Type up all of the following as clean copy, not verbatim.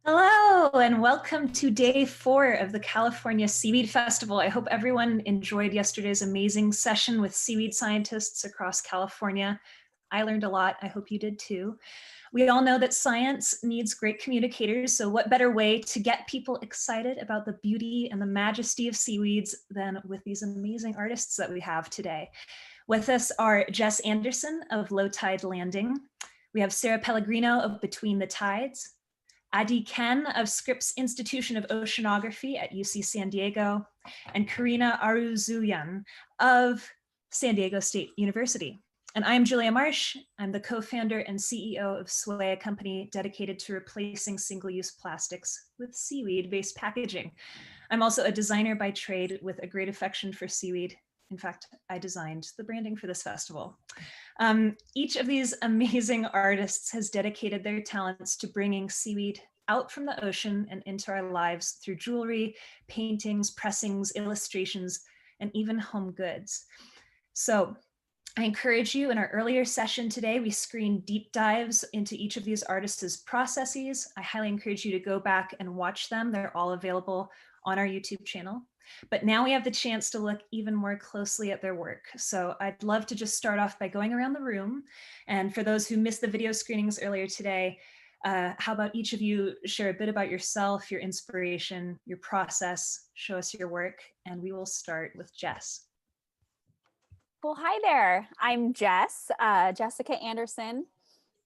Hello, and welcome to day 4 of the California Seaweed Festival. I hope everyone enjoyed yesterday's amazing session with seaweed scientists across California. I learned a lot. I hope you did too. We all know that science needs great communicators, so what better way to get people excited about the beauty and the majesty of seaweeds than with these amazing artists that we have today. With us are Jess Anderson of Low Tide Landing. We have Sarah Pellegrino of Between the Tides, Khen of Scripps Institution of Oceanography at UC San Diego, and Karina Arzuyan of San Diego State University. And I'm Julia Marsh. I'm the co-founder and CEO of Sway, a company dedicated to replacing single-use plastics with seaweed-based packaging. I'm also a designer by trade with a great affection for seaweed. In fact, I designed the branding for this festival. Each of these amazing artists has dedicated their talents to bringing seaweed out from the ocean and into our lives through jewelry, paintings, pressings, illustrations, and even home goods. So I encourage you, in our earlier session today, we screened deep dives into each of these artists' processes. I highly encourage you to go back and watch them. They're all available on our YouTube channel. But now we have the chance to look even more closely at their work. So I'd love to just start off by going around the room. And for those who missed the video screenings earlier today, how about each of you share a bit about yourself, your inspiration, your process, show us your work, and we will start with Jess. Well, hi there. I'm Jess, Jessica Anderson.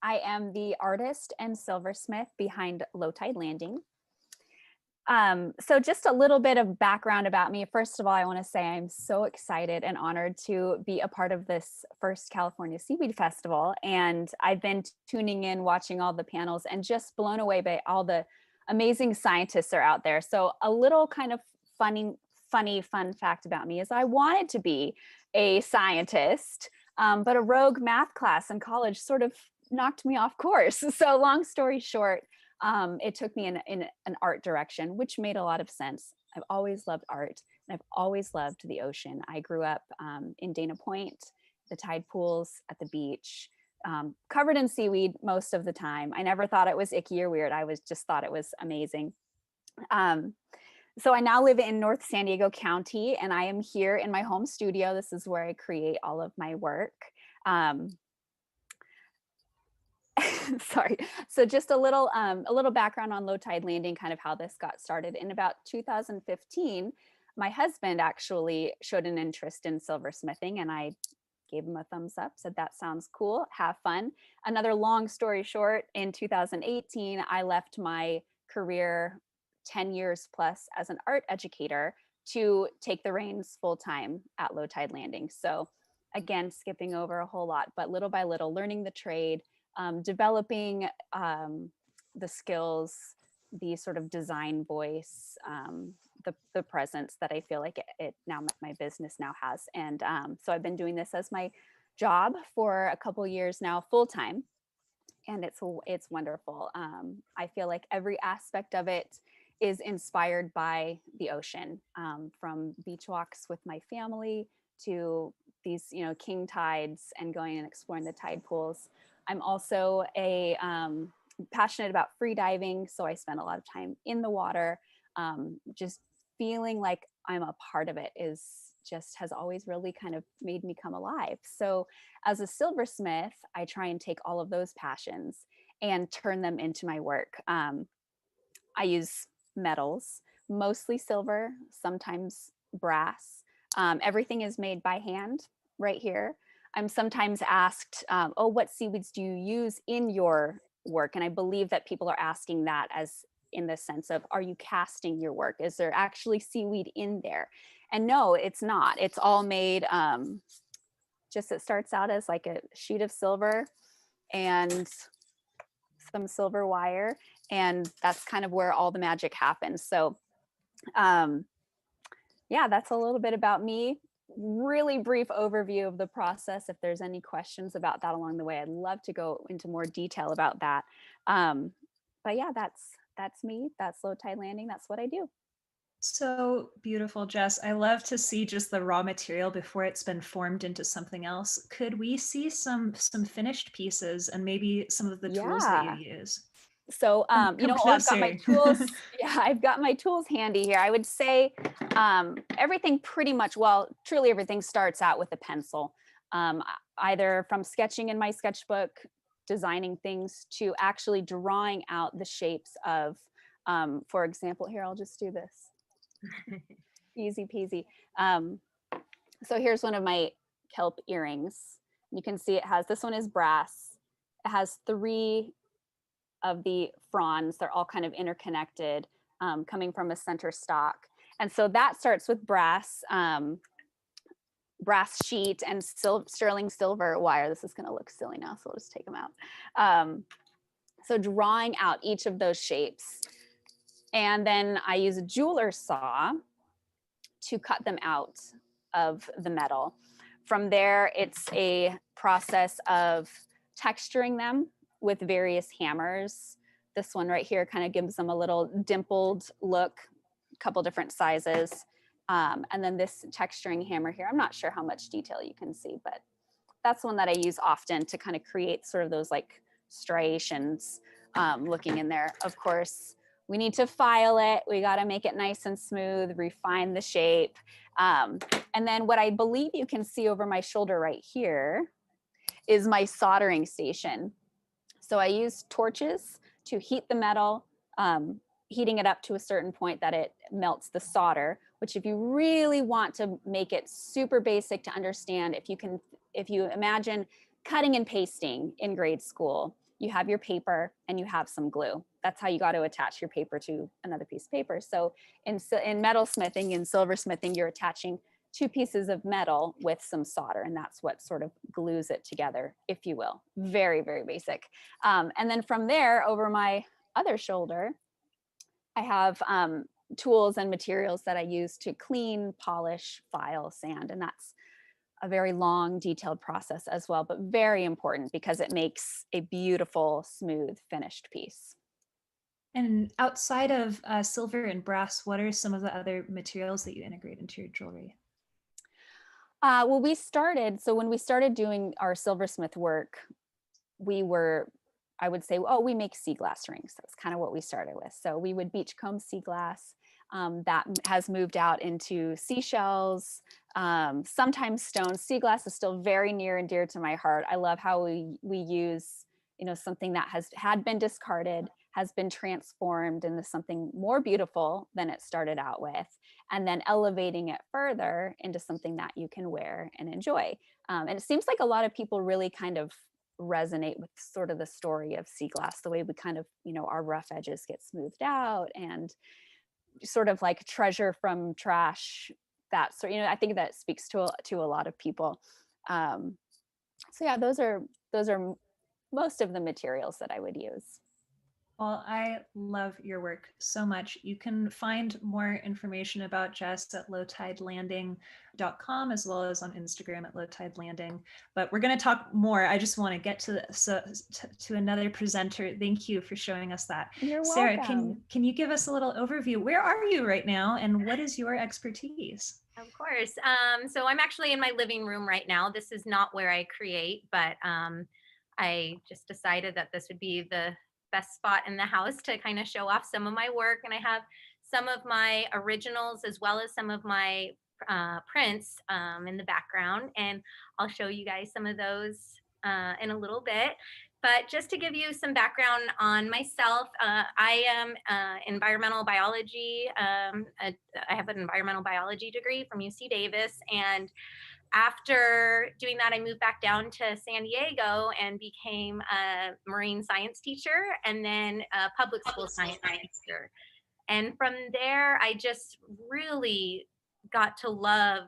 I am the artist and silversmith behind Low Tide Landing. So just a little bit of background about me. First of all, I want to say I'm so excited and honored to be a part of this first California Seaweed Festival. And I've been tuning in, watching all the panels, and just blown away by all the amazing scientists are out there. So a little kind of fun fact about me is I wanted to be a scientist, but a rogue math class in college sort of knocked me off course. So long story short, it took me in an art direction, which made a lot of sense. I've always loved art, and I've always loved the ocean. I grew up in Dana Point, the tide pools at the beach, covered in seaweed most of the time. I never thought it was icky or weird. I just thought it was amazing. So I now live in North San Diego County, and I am here in my home studio. This is where I create all of my work. Sorry. So just a little background on Low Tide Landing, kind of how this got started. In about 2015, my husband actually showed an interest in silversmithing, and I gave him a thumbs up, said that sounds cool, have fun. Another long story short, in 2018, I left my career 10 years plus as an art educator to take the reins full time at Low Tide Landing. So again, skipping over a whole lot, but little by little, learning the trade, developing the skills, the sort of design voice, the presence that I feel like it now my business now has. And so I've been doing this as my job for a couple years now, full time, and it's wonderful. I feel like every aspect of it is inspired by the ocean, from beach walks with my family to these, king tides and going and exploring the tide pools. I'm also passionate about free diving, so I spend a lot of time in the water. Just feeling like I'm a part of it has always really kind of made me come alive. So as a silversmith, I try and take all of those passions and turn them into my work. I use metals, mostly silver, sometimes brass. Everything is made by hand right here. I'm sometimes asked, what seaweeds do you use in your work? And I believe that people are asking that as in the sense of, are you casting your work? Is there actually seaweed in there? And no, it's not. It's all made, just, it starts out as like a sheet of silver and some silver wire. And that's kind of where all the magic happens. So yeah, that's a little bit about me. Really brief overview of the process. If there's any questions about that along the way, I'd love to go into more detail about that. But yeah, that's me. That's Low Tide Landing. That's what I do. So beautiful, Jess. I love to see just the raw material before it's been formed into something else. Could we see some finished pieces and maybe some of the tools that you Yeah. use? So, you Come know, I've got my closer. tools. Yeah, I've got my tools handy here. I would say everything pretty much, well, truly everything starts out with a pencil, either from sketching in my sketchbook, designing things, to actually drawing out the shapes of, for example, here, I'll just do this. Easy peasy. So here's one of my kelp earrings. You can see it has, this one is brass. It has 3 of the fronds. They're all kind of interconnected, coming from a center stock. And so that starts with brass, brass sheet and sterling silver wire. This is going to look silly now, so we'll just take them out. So drawing out each of those shapes. And then I use a jeweler's saw to cut them out of the metal. From there, it's a process of texturing them with various hammers. This one right here kind of gives them a little dimpled look, a couple different sizes. And then this texturing hammer here, I'm not sure how much detail you can see, but that's one that I use often to kind of create sort of those like striations looking in there. Of course, we need to file it. We got to make it nice and smooth, refine the shape. And then what I believe you can see over my shoulder right here is my soldering station. So I use torches to heat the metal, heating it up to a certain point that it melts the solder, which if you really want to make it super basic to understand, if you imagine cutting and pasting in grade school, you have your paper and you have some glue. That's how you got to attach your paper to another piece of paper. So in metalsmithing and silversmithing, you're attaching 2 pieces of metal with some solder, and that's what sort of glues it together, if you will. Very, very basic. And then from there, over my other shoulder, I have tools and materials that I use to clean, polish, file, sand, and that's a very long, detailed process as well, but very important because it makes a beautiful, smooth, finished piece. And outside of silver and brass, what are some of the other materials that you integrate into your jewelry? Well, when we started doing our silversmith work, I would say, oh, we make sea glass rings. That's kind of what we started with. So we would beachcomb sea glass. That has moved out into seashells, sometimes stones. Sea glass is still very near and dear to my heart. I love how we use, something that had been discarded, has been transformed into something more beautiful than it started out with, and then elevating it further into something that you can wear and enjoy. And it seems like a lot of people really kind of resonate with sort of the story of sea glass, the way we kind of, our rough edges get smoothed out and sort of like treasure from trash. That sort, I think that speaks to a lot of people. So yeah, those are most of the materials that I would use. Well, I love your work so much. You can find more information about Jess at lowtidelanding.com, as well as on Instagram at lowtidelanding. But we're going to talk more. I just want to get to another presenter. Thank you for showing us that. You're Sarah, welcome. can you give us a little overview? Where are you right now, and what is your expertise? Of course. So I'm actually in my living room right now. This is not where I create, but I just decided that this would be the best spot in the house to kind of show off some of my work. And I have some of my originals as well as some of my prints in the background. And I'll show you guys some of those in a little bit. But just to give you some background on myself, I am environmental biology. I have an environmental biology degree from UC Davis. And after doing that, I moved back down to San Diego and became a marine science teacher and then a public school science teacher. And from there, I just really got to love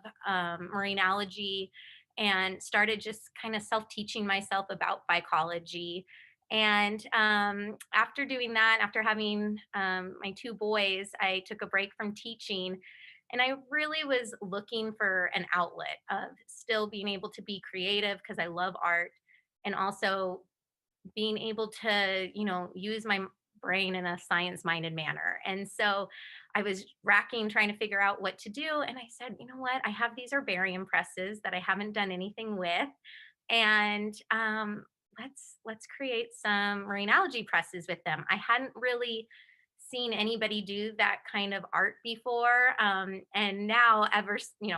marine algae and started just kind of self-teaching myself about phycology. And after doing that, after having my two boys, I took a break from teaching. And I really was looking for an outlet of still being able to be creative because I love art, and also being able to, use my brain in a science minded manner. And so I was racking trying to figure out what to do. And I said, you know what? I have these herbarium presses that I haven't done anything with. And let's create some marine algae presses with them. I hadn't really seen anybody do that kind of art before. And now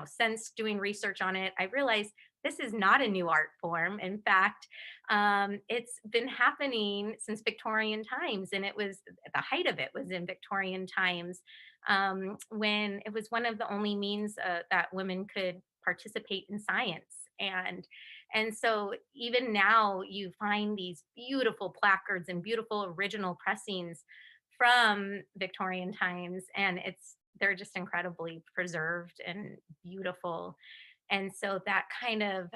since doing research on it, I realized this is not a new art form. In fact, it's been happening since Victorian times, and it was the height of it was in Victorian times, when it was one of the only means that women could participate in science. And so even now you find these beautiful placards and beautiful original pressings from Victorian times, and they're just incredibly preserved and beautiful. And so that kind of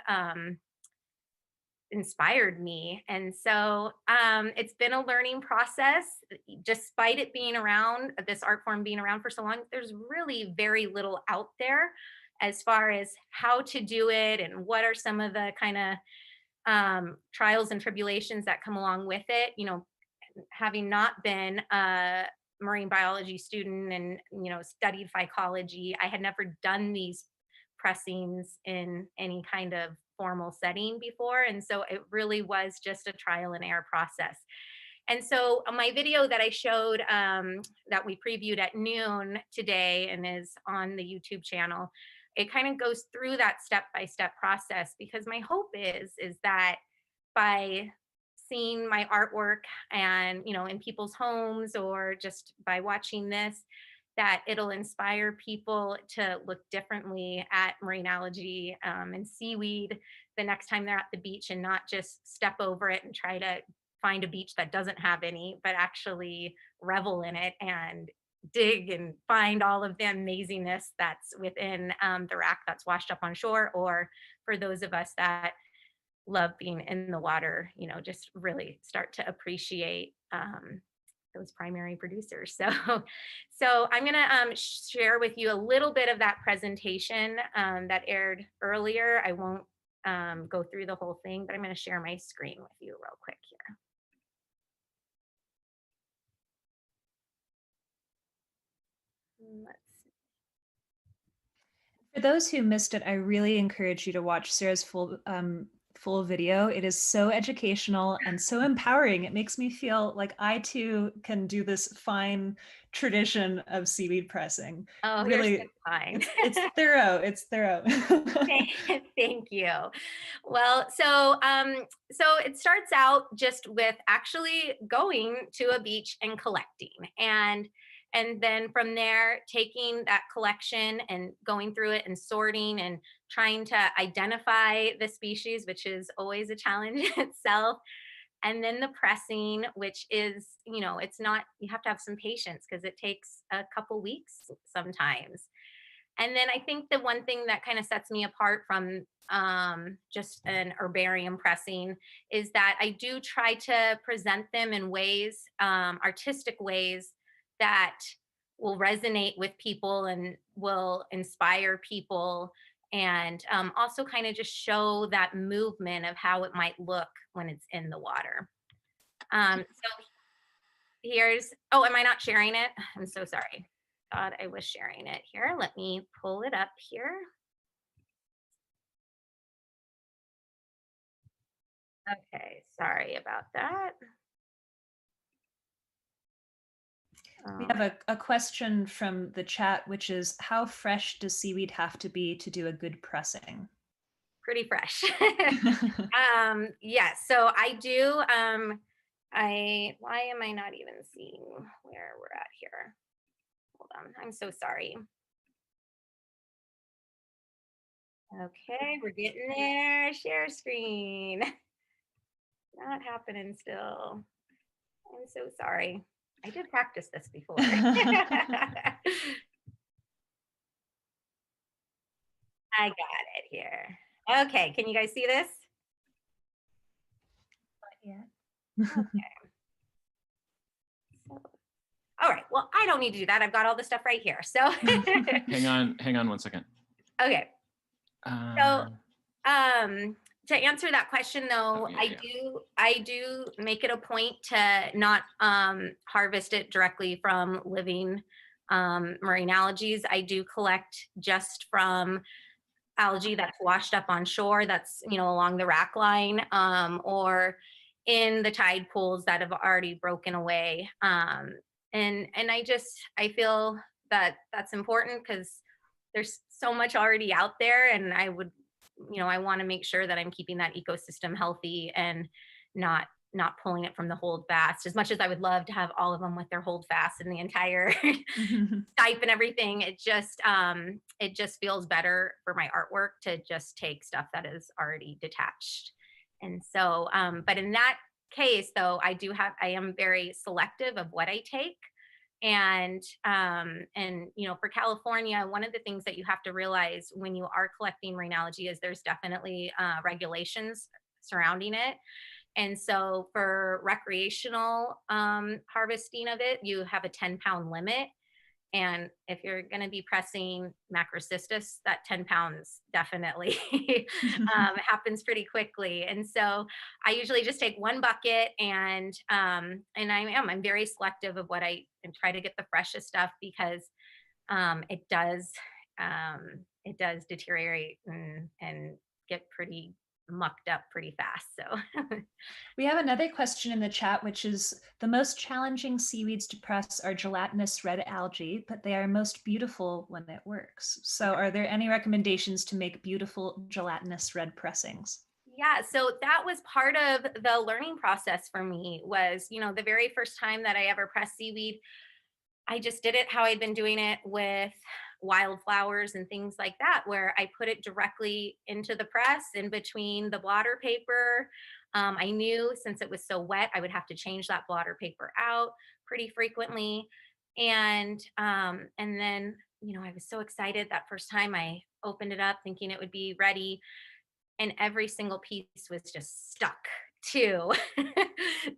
inspired me. And so it's been a learning process. Despite it being around, this art form being around for so long, there's really very little out there as far as how to do it and what are some of the kind of trials and tribulations that come along with it. Having not been a marine biology student and studied phycology, I had never done these pressings in any kind of formal setting before. And so it really was just a trial and error process. And so my video that I showed, that we previewed at noon today and is on the YouTube channel, it kind of goes through that step-by-step process, because my hope is that by seeing my artwork and in people's homes, or just by watching this, that it'll inspire people to look differently at marine algae and seaweed the next time they're at the beach, and not just step over it and try to find a beach that doesn't have any, but actually revel in it and dig and find all of the amazingness that's within the rack that's washed up on shore. Or for those of us that love being in the water, just really start to appreciate those primary producers. So I'm going to share with you a little bit of that presentation that aired earlier. I won't go through the whole thing, but I'm going to share my screen with you real quick here. Let's see. For those who missed it, I really encourage you to watch Sarah's full video. It is so educational and so empowering. It makes me feel like I too can do this fine tradition of seaweed pressing. Oh, really, you're so kind. It's thorough. It's thorough. Thank you. Well, so it starts out just with actually going to a beach and collecting, and then from there taking that collection and going through it and sorting and trying to identify the species, which is always a challenge in itself. And then the pressing, which is, it's not, you have to have some patience because it takes a couple weeks sometimes. And then I think the one thing that kind of sets me apart from just an herbarium pressing is that I do try to present them in ways, artistic ways, that will resonate with people and will inspire people, and also kind of just show that movement of how it might look when it's in the water. So am I not sharing it? I'm so sorry. Thought I was sharing it here. Let me pull it up here. Okay, sorry about that. We have a question from the chat, which is, how fresh does seaweed have to be to do a good pressing? pretty fresh. Yeah, so I do, why am I not even seeing where we're at here? Hold on, I'm so sorry. Okay, we're getting there. Share screen. Not happening still. I'm so sorry. I did practice this before. I got it here. Okay, can you guys see this? Yeah. All right, well, I don't need to do that. I've got all the stuff right here. So Hang on 1 second. okay. So to answer that question though, Okay, I do make it a point to not harvest it directly from living marine algae. I do collect just from algae that's washed up on shore, that's, you know, along the rack line, or in the tide pools that have already broken away. And I feel that that's important because there's so much already out there, and I would, you know, I want to make sure that I'm keeping that ecosystem healthy and not pulling it from the hold fast. As much as I would love to have all of them with their hold fast and the entire Skype and everything, it just feels better for my artwork to just take stuff that is already detached. And so, but in that case, though, I am very selective of what I take. And you know, for California, one of the things that you have to realize when you are collecting marine algae is there's definitely regulations surrounding it. And so for recreational harvesting of it, you have a 10-pound limit. And if you're going to be pressing Macrocystis, that 10 pounds definitely happens pretty quickly. And so I usually just take one bucket, and I'm very selective of what I and try to get the freshest stuff, because it does deteriorate and get pretty mucked up pretty fast. So We have another question in the chat, which is the most challenging seaweeds to press are gelatinous red algae, but they are most beautiful when it works. So are there any recommendations to make beautiful gelatinous red pressings? yeah, so that was part of the learning process for me. Was, you know, the very first time that I ever pressed seaweed, I just did it how I'd been doing it with wildflowers and things like that, where I put it directly into the press in between the blotter paper. I knew since it was so wet, I would have to change that blotter paper out pretty frequently. And then, you know, I was so excited that first time I opened it up thinking it would be ready, and every single piece was just stuck to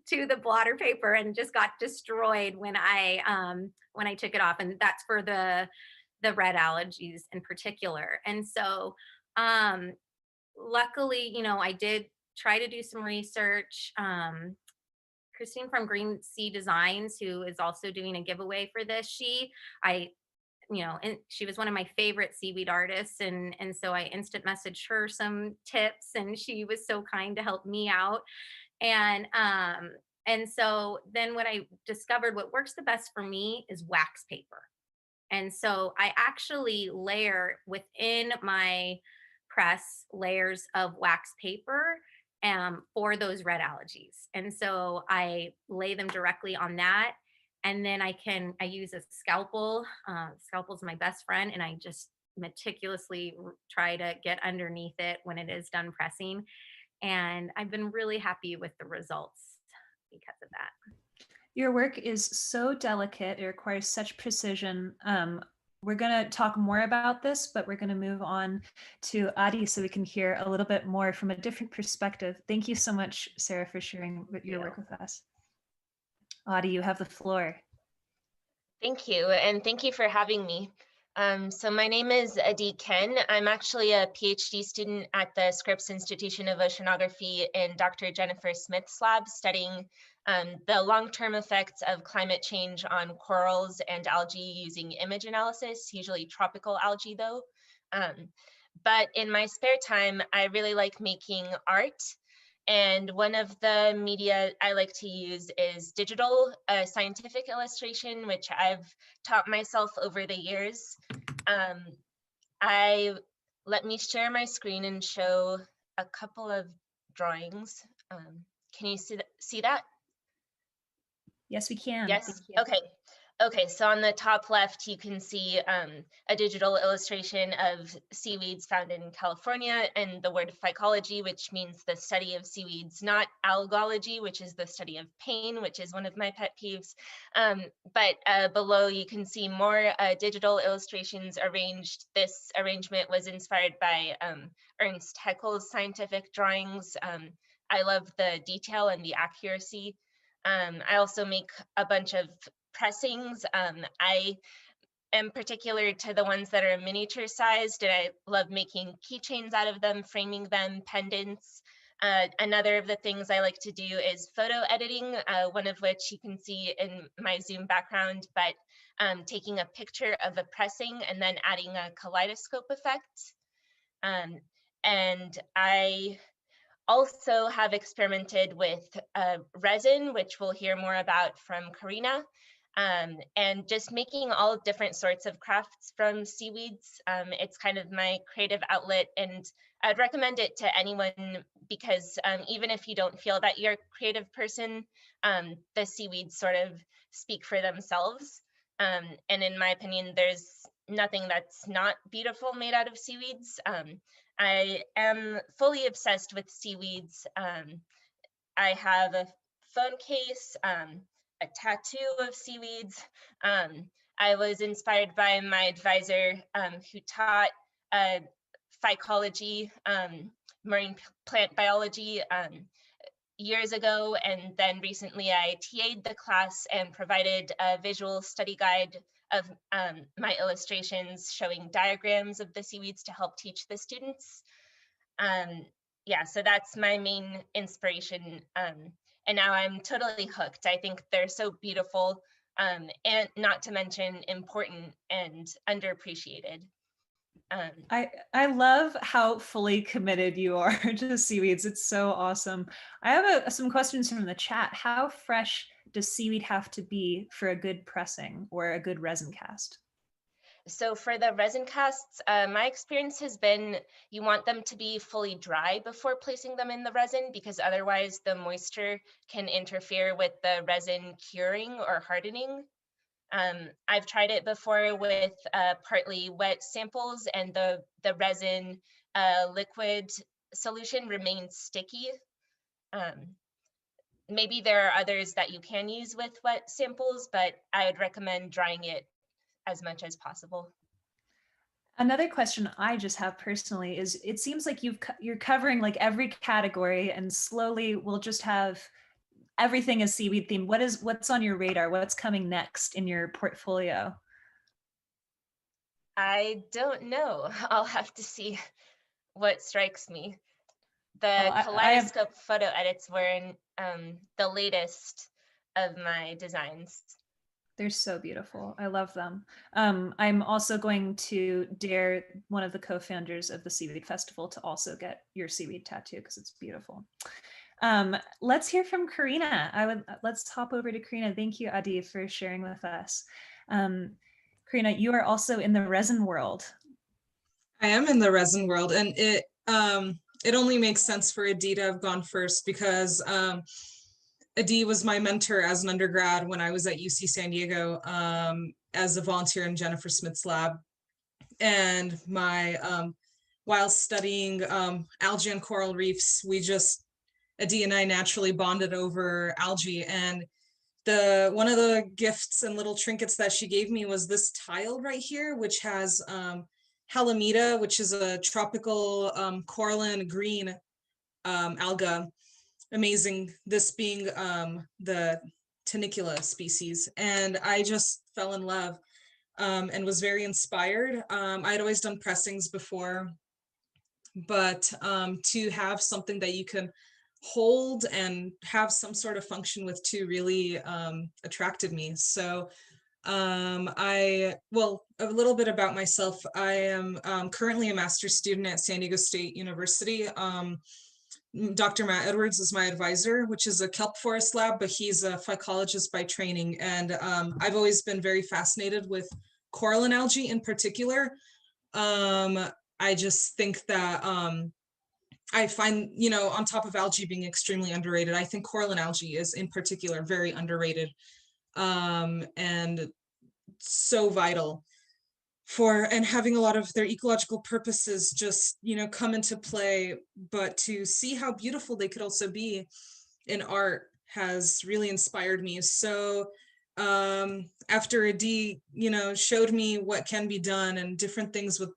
to the blotter paper and just got destroyed when I took it off. And that's for the red algae in particular. And so luckily, you know, I did try to do some research. Christine from Green Sea Designs, who is also doing a giveaway for this, and she was one of my favorite seaweed artists. And so I instant messaged her some tips, and she was so kind to help me out. And so then what I discovered, what works the best for me is wax paper. And so I actually layer within my press layers of wax paper for those red algae. And so I lay them directly on that. And then I use a scalpel. Scalpel's my best friend. And I just meticulously try to get underneath it when it is done pressing. And I've been really happy with the results because of that. Your work is so delicate. It requires such precision. We're going to talk more about this, but we're going to move on to Adi so we can hear a little bit more from a different perspective. Thank you so much, Sarah, for sharing your work with us. Adi, you have the floor. Thank you, and thank you for having me. So my name is Adi Khen. I'm actually a PhD student at the Scripps Institution of Oceanography in Dr. Jennifer Smith's lab, studying the long-term effects of climate change on corals and algae using image analysis, usually tropical algae though. But in my spare time, I really like making art. And one of the media I like to use is digital scientific illustration, which I've taught myself over the years. I let me share my screen and show a couple of drawings. Can you see that? Yes, we can. Yes. Thank you. Okay. Okay. So on the top left, you can see a digital illustration of seaweeds found in California, and the word phycology, which means the study of seaweeds, not algology, which is the study of pain, which is one of my pet peeves. But below, you can see more digital illustrations arranged. This arrangement was inspired by Ernst Haeckel's scientific drawings. I love the detail and the accuracy. I also make a bunch of pressings. I am particular to the ones that are miniature sized, and I love making keychains out of them, framing them, pendants. Another of the things I like to do is photo editing, one of which you can see in my Zoom background, but taking a picture of a pressing and then adding a kaleidoscope effect. And I also have experimented with resin, which we'll hear more about from Karina, and just making all different sorts of crafts from seaweeds. It's kind of my creative outlet, and I'd recommend it to anyone because even if you don't feel that you're a creative person, the seaweeds sort of speak for themselves. And in my opinion, there's nothing that's not beautiful made out of seaweeds. I am fully obsessed with seaweeds. I have a phone case, a tattoo of seaweeds. I was inspired by my advisor who taught phycology, marine plant biology years ago, and then recently I TA'd the class and provided a visual study guide of my illustrations showing diagrams of the seaweeds to help teach the students. Yeah, so that's my main inspiration. And now I'm totally hooked. I think they're so beautiful, and not to mention important and underappreciated. I love how fully committed you are to seaweeds. It's so awesome. I have some questions from the chat. How fresh does seaweed have to be for a good pressing or a good resin cast? So for the resin casts, my experience has been you want them to be fully dry before placing them in the resin, because otherwise the moisture can interfere with the resin curing or hardening. I've tried it before with partly wet samples, and the resin liquid solution remains sticky. Maybe there are others that you can use with wet samples, but I would recommend drying it as much as possible. Another question I just have personally is, it seems like you're covering like every category, and slowly we'll just have everything is seaweed themed. What's on your radar? What's coming next in your portfolio? I don't know. I'll have to see what strikes me. The kaleidoscope photo edits were in the latest of my designs. They're so beautiful. I love them. I'm also going to dare one of the co-founders of the Seaweed Festival to also get your seaweed tattoo because it's beautiful. Let's hear from Karina. Let's hop over to Karina. Thank you, Adi, for sharing with us. Karina, you are also in the resin world. I am in the resin world, and it only makes sense for Adi to have gone first because Adi was my mentor as an undergrad when I was at UC San Diego as a volunteer in Jennifer Smith's lab. And while studying algae and coral reefs, Adi and I naturally bonded over algae. And one of the gifts and little trinkets that she gave me was this tile right here, which has Halimeda, which is a tropical coralline green alga. Amazing, this being the Tenicula species. And I just fell in love and was very inspired. I'd always done pressings before, but to have something that you can hold and have some sort of function with too really attracted me. So a little bit about myself. I am currently a master's student at San Diego State University. Dr. Matt Edwards is my advisor, which is a kelp forest lab, but he's a phycologist by training. And I've always been very fascinated with coralline algae in particular. I just think that I find, you know, on top of algae being extremely underrated, I think coralline algae is in particular very underrated, and so vital for, and having a lot of their ecological purposes just, you know, come into play. But to see how beautiful they could also be in art has really inspired me. So after Adi, you know, showed me what can be done and different things with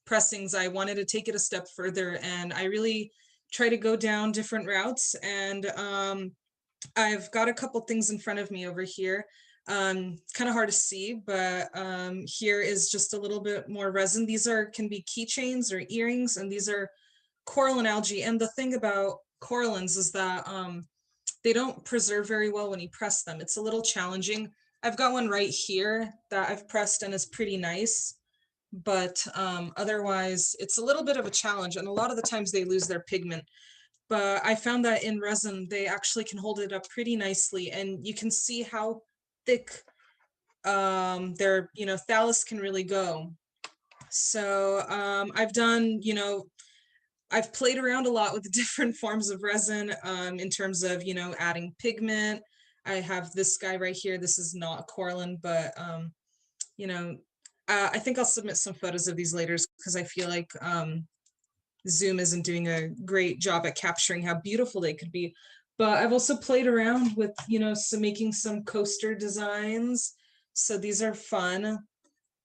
pressings, I wanted to take it a step further, and I really try to go down different routes. And I've got a couple things in front of me over here. Kind of hard to see, but here is just a little bit more resin. These can be keychains or earrings, and these are coralline algae. And the thing about corallines is that they don't preserve very well when you press them. It's a little challenging. I've got one right here that I've pressed and is pretty nice, but otherwise it's a little bit of a challenge, and a lot of the times they lose their pigment. But I found that in resin, they actually can hold it up pretty nicely, and you can see how thick their, you know, thallus can really go. So I've done, you know, I've played around a lot with the different forms of resin in terms of, you know, adding pigment. I have this guy right here. This is not coralline, but, you know, I think I'll submit some photos of these later because I feel like Zoom isn't doing a great job at capturing how beautiful they could be. But I've also played around with, you know, making some coaster designs. So these are fun.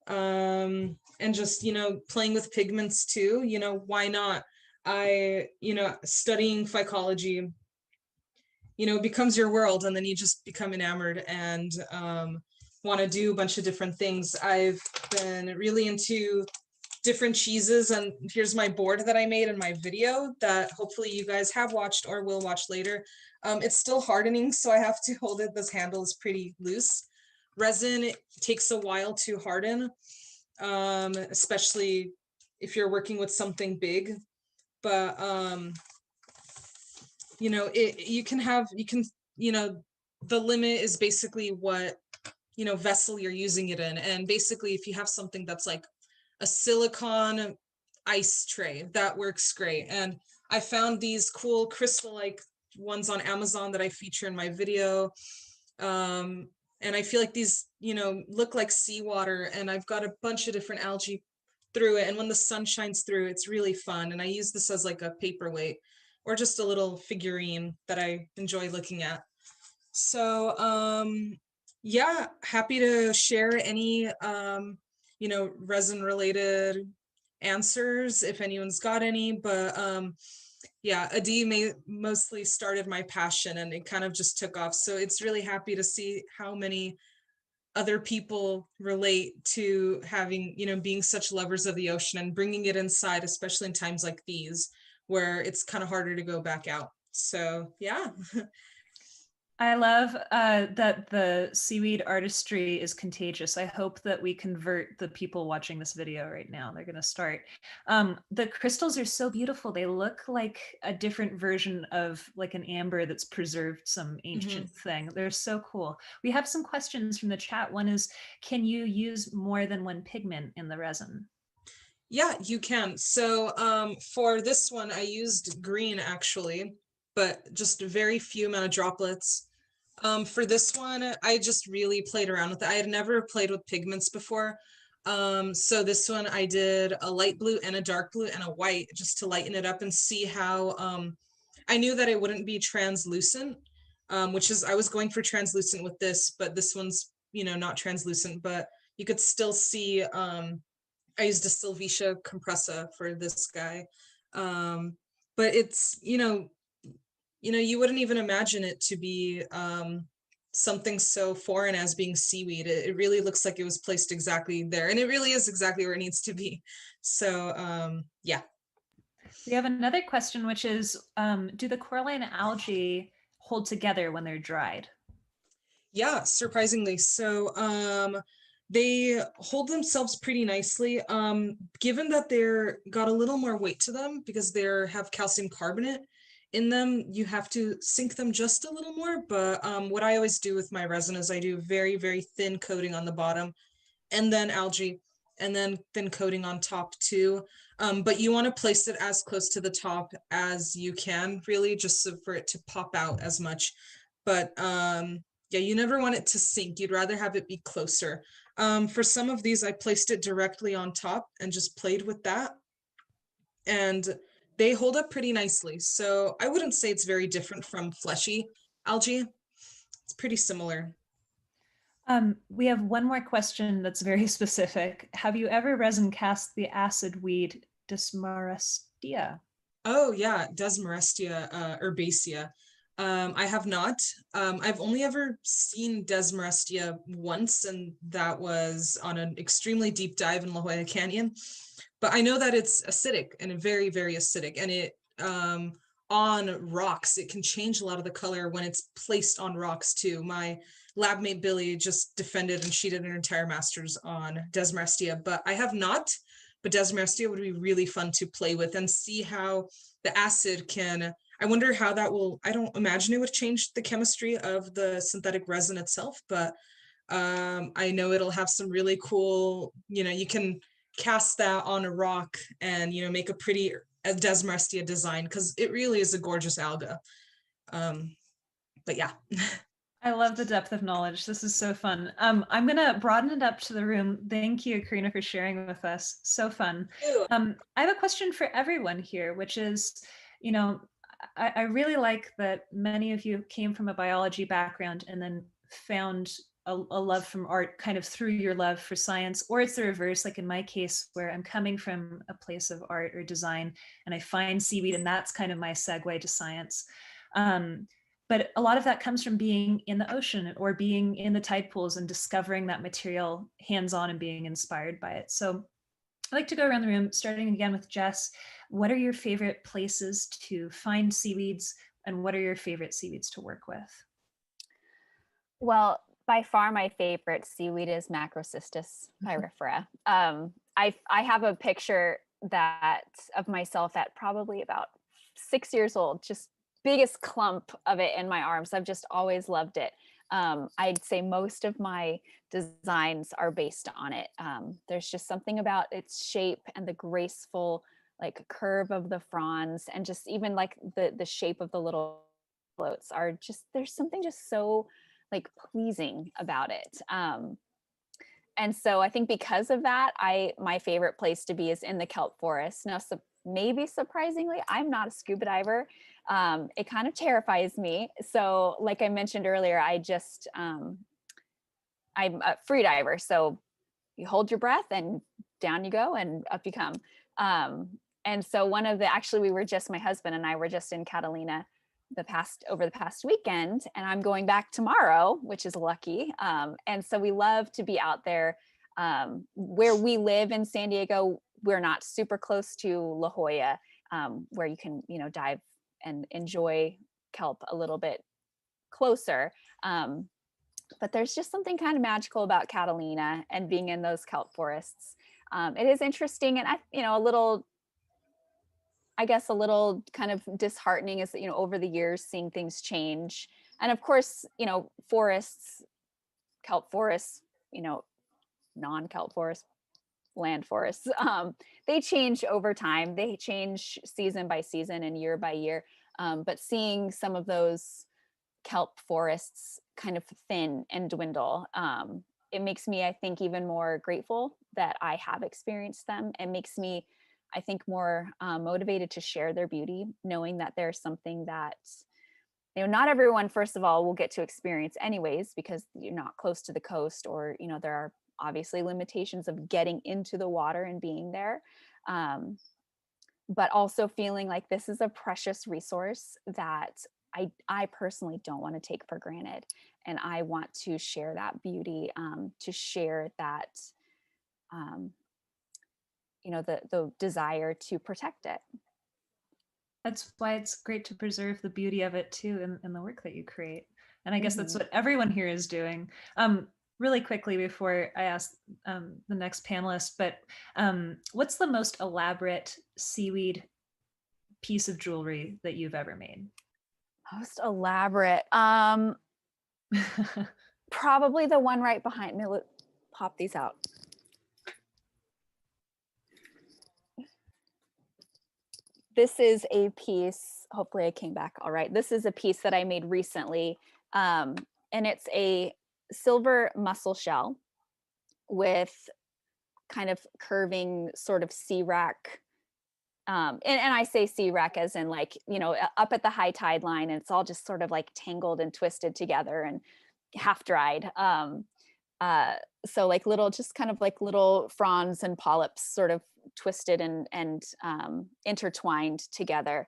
And just, you know, playing with pigments too, you know, why not? You know, studying phycology, you know, becomes your world, and then you just become enamored and want to do a bunch of different things. I've been really into different cheeses, and here's my board that I made in my video that hopefully you guys have watched or will watch later. It's still hardening, so I have to hold it. This handle is pretty loose. Resin takes a while to harden, especially if you're working with something big. But you know, you can, you know, the limit is basically what, you know, vessel you're using it in. And basically if you have something that's like a silicone ice tray, that works great. And I found these cool crystal-like ones on Amazon that I feature in my video. And I feel like these, you know, look like seawater, and I've got a bunch of different algae through it. And when the sun shines through, it's really fun. And I use this as like a paperweight or just a little figurine that I enjoy looking at. So yeah, happy to share any you know, resin related answers if anyone's got any. But yeah, Adi mostly started my passion, and it kind of just took off. So it's really happy to see how many other people relate to having, you know, being such lovers of the ocean and bringing it inside, especially in times like these where it's kind of harder to go back out. So yeah. I love that the seaweed artistry is contagious. I hope that we convert the people watching this video right now. They're going to start. The crystals are so beautiful. They look like a different version of like an amber that's preserved some ancient thing. They're so cool. We have some questions from the chat. One is, can you use more than one pigment in the resin? Yeah, you can. So for this one, I used green actually, but just a very few amount of droplets. For this one, I just really played around with it. I had never played with pigments before. So this one I did a light blue and a dark blue and a white just to lighten it up and see how, I knew that it wouldn't be translucent, which is, I was going for translucent with this, but this one's, you know, not translucent, but you could still see, I used a Sylvicia compressa for this guy. But it's, you know, you wouldn't even imagine it to be something so foreign as being seaweed. It really looks like it was placed exactly there, and it really is exactly where it needs to be. So yeah. We have another question, which is, do the coralline algae hold together when they're dried? Yeah, surprisingly. So they hold themselves pretty nicely. Given that they're got a little more weight to them because they have calcium carbonate in them, you have to sink them just a little more. But what I always do with my resin is I do very, very thin coating on the bottom and then algae. and then thin coating on top too. But you want to place it as close to the top as you can, really, just so for it to pop out as much. But yeah, you never want it to sink. You'd rather have it be closer. For some of these, I placed it directly on top and just played with that. And they hold up pretty nicely. So I wouldn't say it's very different from fleshy algae. It's pretty similar. We have one more question that's very specific. Have you ever resin cast the acid weed Desmarestia? Oh yeah, Desmarestia herbacea. I have not. I've only ever seen Desmarestia once, and that was on an extremely deep dive in La Jolla Canyon. But I know that it's acidic and very, very acidic, and it on rocks, it can change a lot of the color when it's placed on rocks too. My lab mate Billy just defended, and she did an entire master's on Desmarestia, but I have not. But Desmarestia would be really fun to play with and see how the acid can, I wonder how that will, I don't imagine it would change the chemistry of the synthetic resin itself, but I know it'll have some really cool, you can cast that on a rock and, make a pretty Desmarestia design, because it really is a gorgeous alga. But yeah. I love the depth of knowledge. This is so fun. I'm going to broaden it up to the room. Thank you, Karina, for sharing with us. So fun. I have a question for everyone here, which is, I really like that many of you came from a biology background and then found a love from art kind of through your love for science, or it's the reverse, like in my case, where I'm coming from a place of art or design and I find seaweed and that's kind of my segue to science. But a lot of that comes from being in the ocean or being in the tide pools and discovering that material hands-on and being inspired by it. So I'd like to go around the room, starting again with Jess. What are your favorite places to find seaweeds, and what are your favorite seaweeds to work with? Well, by far my favorite seaweed is Macrocystis pyrifera. I have a picture of myself at probably about 6 years old, just biggest clump of it in my arms. I've just always loved it. I'd say most of my designs are based on it. There's just something about its shape and the graceful like curve of the fronds, and just even like the shape of the little floats are just, there's something just so like pleasing about it. And so I think because of that, my favorite place to be is in the kelp forest. Now, maybe surprisingly, I'm not a scuba diver. It kind of terrifies me. So like I mentioned earlier, I'm a free diver. So you hold your breath and down you go and up you come. And so my husband and I were just in Catalina over the past weekend, and I'm going back tomorrow, which is lucky. And so we love to be out there. Where we live in San Diego, we're not super close to La Jolla, where you can, dive and enjoy kelp a little bit closer. But there's just something kind of magical about Catalina and being in those kelp forests. It is interesting, and a little kind of disheartening is that, over the years, seeing things change. And of course, forests, kelp forests, non-kelp forests, land forests, they change over time. They change season by season and year by year. But seeing some of those kelp forests kind of thin and dwindle, it makes me, I think, even more grateful that I have experienced them. It makes me, I think, more motivated to share their beauty, knowing that there's something that, not everyone, first of all, will get to experience anyways, because you're not close to the coast, or, there are obviously limitations of getting into the water and being there. But also feeling like this is a precious resource that I personally don't want to take for granted. And I want to share that beauty, to share that, the desire to protect it. That's why it's great to preserve the beauty of it too in the work that you create. And I guess that's what everyone here is doing. Really quickly before I ask the next panelist, but what's the most elaborate seaweed piece of jewelry that you've ever made? Most elaborate? Probably the one right behind me. Pop these out. this is a piece, hopefully I came back all right. This is a piece that I made recently, and it's a silver mussel shell with kind of curving sort of sea rack. And I say sea rack as in like, you know, up at the high tide line, and it's all just sort of like tangled and twisted together and half dried. So like little, just kind of like little fronds and polyps sort of twisted and intertwined together.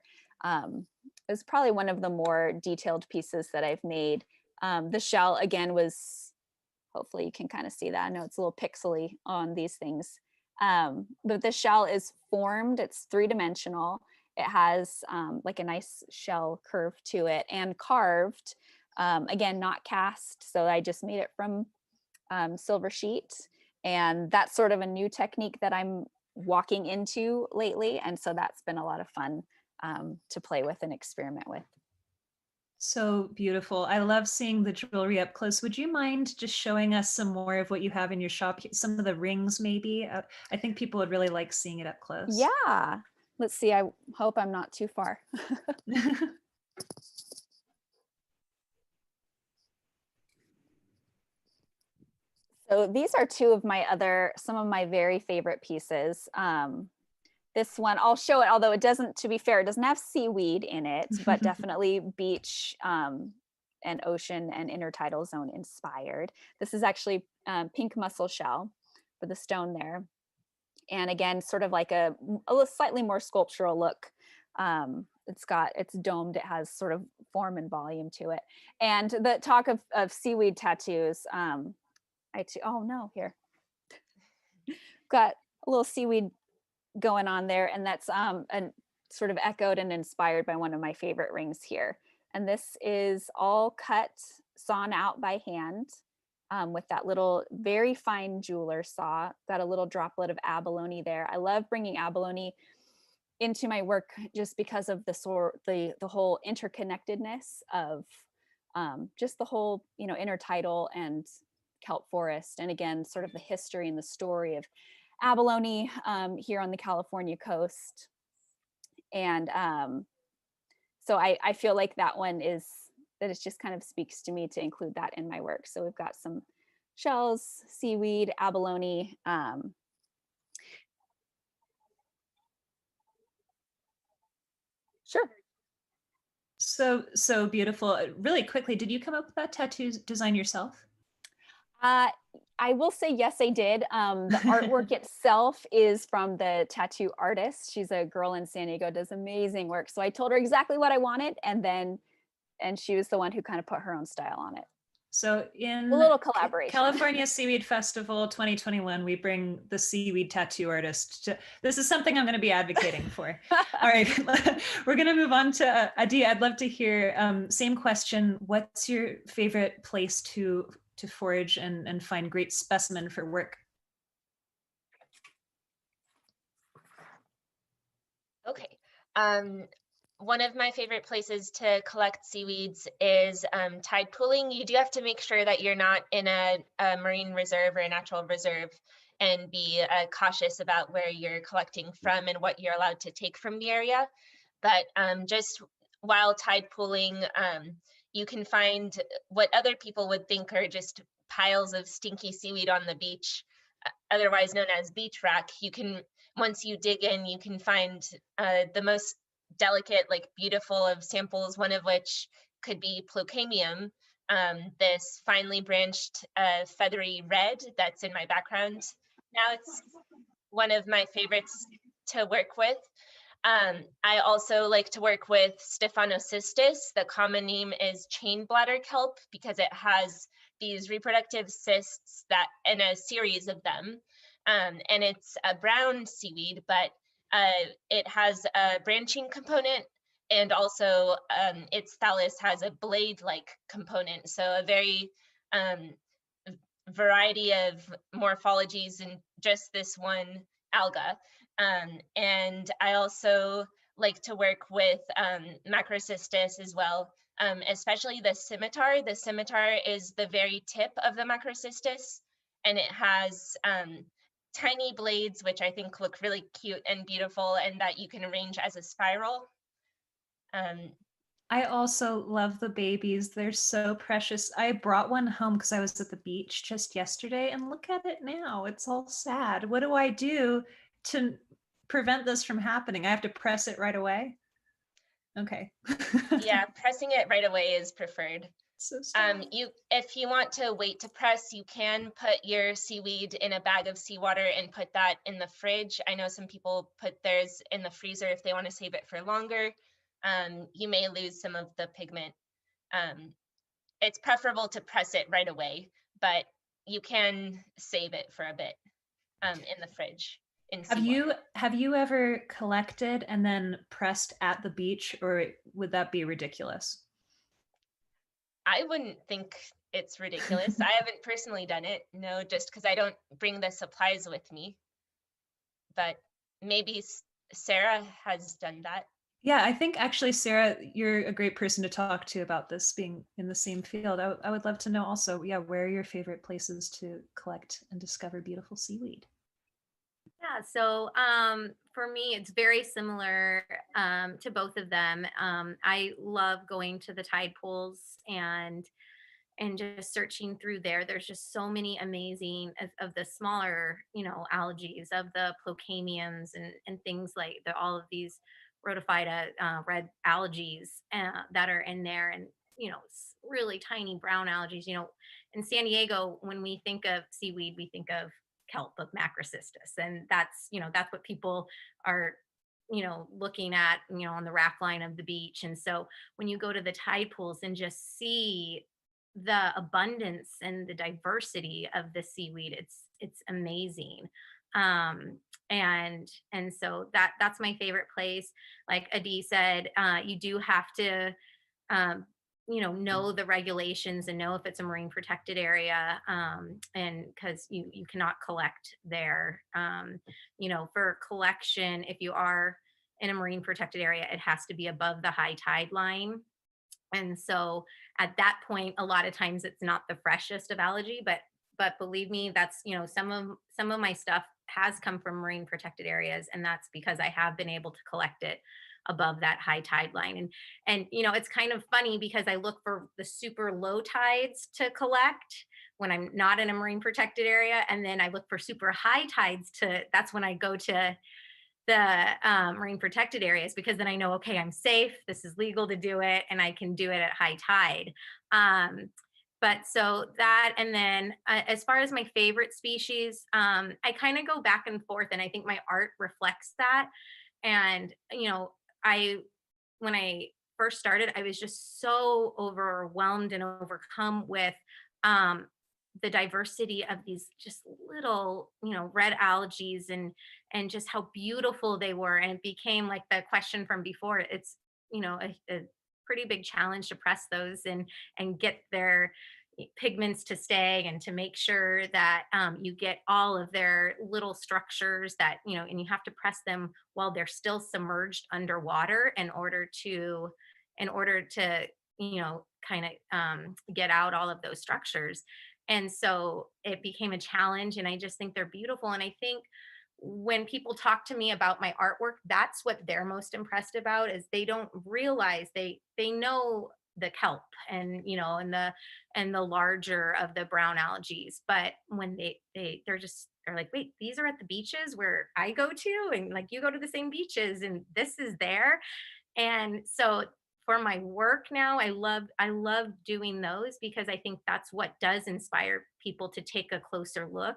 It's probably one of the more detailed pieces that I've made. The shell again was, hopefully you can kind of see that. I know it's a little pixely on these things. But the shell is formed, it's 3-dimensional. It has like a nice shell curve to it and carved, again, not cast. So I just made it from silver sheet. And that's sort of a new technique that I'm walking into lately. And so that's been a lot of fun to play with and experiment with. So beautiful. I love seeing the jewelry up close. Would you mind just showing us some more of what you have in your shop? Some of the rings, maybe? I think people would really like seeing it up close. Yeah. Let's see. I hope I'm not too far. So these are some of my very favorite pieces. This one, I'll show it, although it doesn't, to be fair, it doesn't have seaweed in it, but definitely beach and ocean and intertidal zone inspired. This is actually pink mussel shell for the stone there. And again, sort of like a slightly more sculptural look. It's domed, it has sort of form and volume to it. And the talk of seaweed tattoos, oh no, here. Got a little seaweed going on there, and that's and sort of echoed and inspired by one of my favorite rings here. And this is all cut, sawn out by hand with that little very fine jeweler saw. Got a little droplet of abalone there. I love bringing abalone into my work just because of the whole interconnectedness of just the whole, you know, intertidal and kelp forest, and again, sort of the history and the story of abalone here on the California coast. And so I feel like that it just kind of speaks to me to include that in my work. So we've got some shells, seaweed, abalone. Sure. So beautiful. Really quickly, did you come up with that tattoo design yourself? I will say, yes, I did. The artwork itself is from the tattoo artist. She's a girl in San Diego, does amazing work. So I told her exactly what I wanted, and she was the one who kind of put her own style on it. So in a little collaboration. California Seaweed Festival 2021, we bring the seaweed tattoo artist. This is something I'm going to be advocating for. All right, we're going to move on to Adi. I'd love to hear, same question. What's your favorite place to forage and find great specimen for work? Okay. One of my favorite places to collect seaweeds is tide pooling. You do have to make sure that you're not in a marine reserve or a natural reserve, and be cautious about where you're collecting from and what you're allowed to take from the area. But just while tide pooling, you can find what other people would think are just piles of stinky seaweed on the beach, otherwise known as beach rack. You can, once you dig in, you can find the most delicate, like beautiful of samples, one of which could be Plocamium, this finely branched feathery red that's in my background. Now it's one of my favorites to work with. I also like to work with Stephanocystis. The common name is chain bladder kelp because it has these reproductive cysts that, in a series of them, and it's a brown seaweed, but it has a branching component, and also its thallus has a blade-like component. So a very variety of morphologies in just this one alga. And I also like to work with Macrocystis as well, especially the scimitar. The scimitar is the very tip of the Macrocystis, and it has tiny blades, which I think look really cute and beautiful, and that you can arrange as a spiral. I also love the babies. They're so precious. I brought one home because I was at the beach just yesterday, and look at it now. It's all sad. What do I do to prevent this from happening? I have to press it right away. Okay. Yeah, pressing it right away is preferred. So sad. If you want to wait to press, you can put your seaweed in a bag of seawater and put that in the fridge. I know some people put theirs in the freezer if they want to save it for longer. You may lose some of the pigment. It's preferable to press it right away, but you can save it for a bit in the fridge. Have you ever collected and then pressed at the beach, or would that be ridiculous? I wouldn't think it's ridiculous. I haven't personally done it, no, just because I don't bring the supplies with me. But maybe Sarah has done that. Yeah, I think actually, Sarah, you're a great person to talk to about this, being in the same field. I would love to know also, yeah, where are your favorite places to collect and discover beautiful seaweed? Yeah, so for me, it's very similar to both of them. I love going to the tide pools and just searching through there. There's just so many amazing of the smaller, algae, of the plocamiums and things like all of these rhodophyta red algae that are in there, and really tiny brown algae. In San Diego, when we think of seaweed, we think of kelp of macrocystis, and that's what people are looking at on the rack line of the beach. And so when you go to the tide pools and just see the abundance and the diversity of the seaweed, it's amazing. And so that's my favorite place. Like Adi said, you do have to know the regulations and know if it's a marine protected area, and because you cannot collect there. For collection, if you are in a marine protected area, it has to be above the high tide line. And so at that point, a lot of times it's not the freshest of algae, but believe me, that's some of my stuff has come from marine protected areas, and that's because I have been able to collect it above that high tide line. And it's kind of funny because I look for the super low tides to collect when I'm not in a marine protected area, and then I look for super high tides that's when I go to the marine protected areas, because then I know, okay, I'm safe, this is legal to do it, and I can do it at high tide. But so that, and then as far as my favorite species, I kind of go back and forth, and I think my art reflects that. And when I first started, I was just so overwhelmed and overcome with the diversity of these just little, red algae, and just how beautiful they were. And it became like the question from before. It's, a pretty big challenge to press those and get their pigments to stay, and to make sure that you get all of their little structures that, and you have to press them while they're still submerged underwater in order to kind of get out all of those structures. And so it became a challenge, and I just think they're beautiful. And I think when people talk to me about my artwork, that's what they're most impressed about, is they don't realize they know the kelp and and the larger of the brown algae, but when they're like, wait, these are at the beaches where I go to, and like you go to the same beaches, and this is there. And so for my work now, I love doing those, because I think that's what does inspire people to take a closer look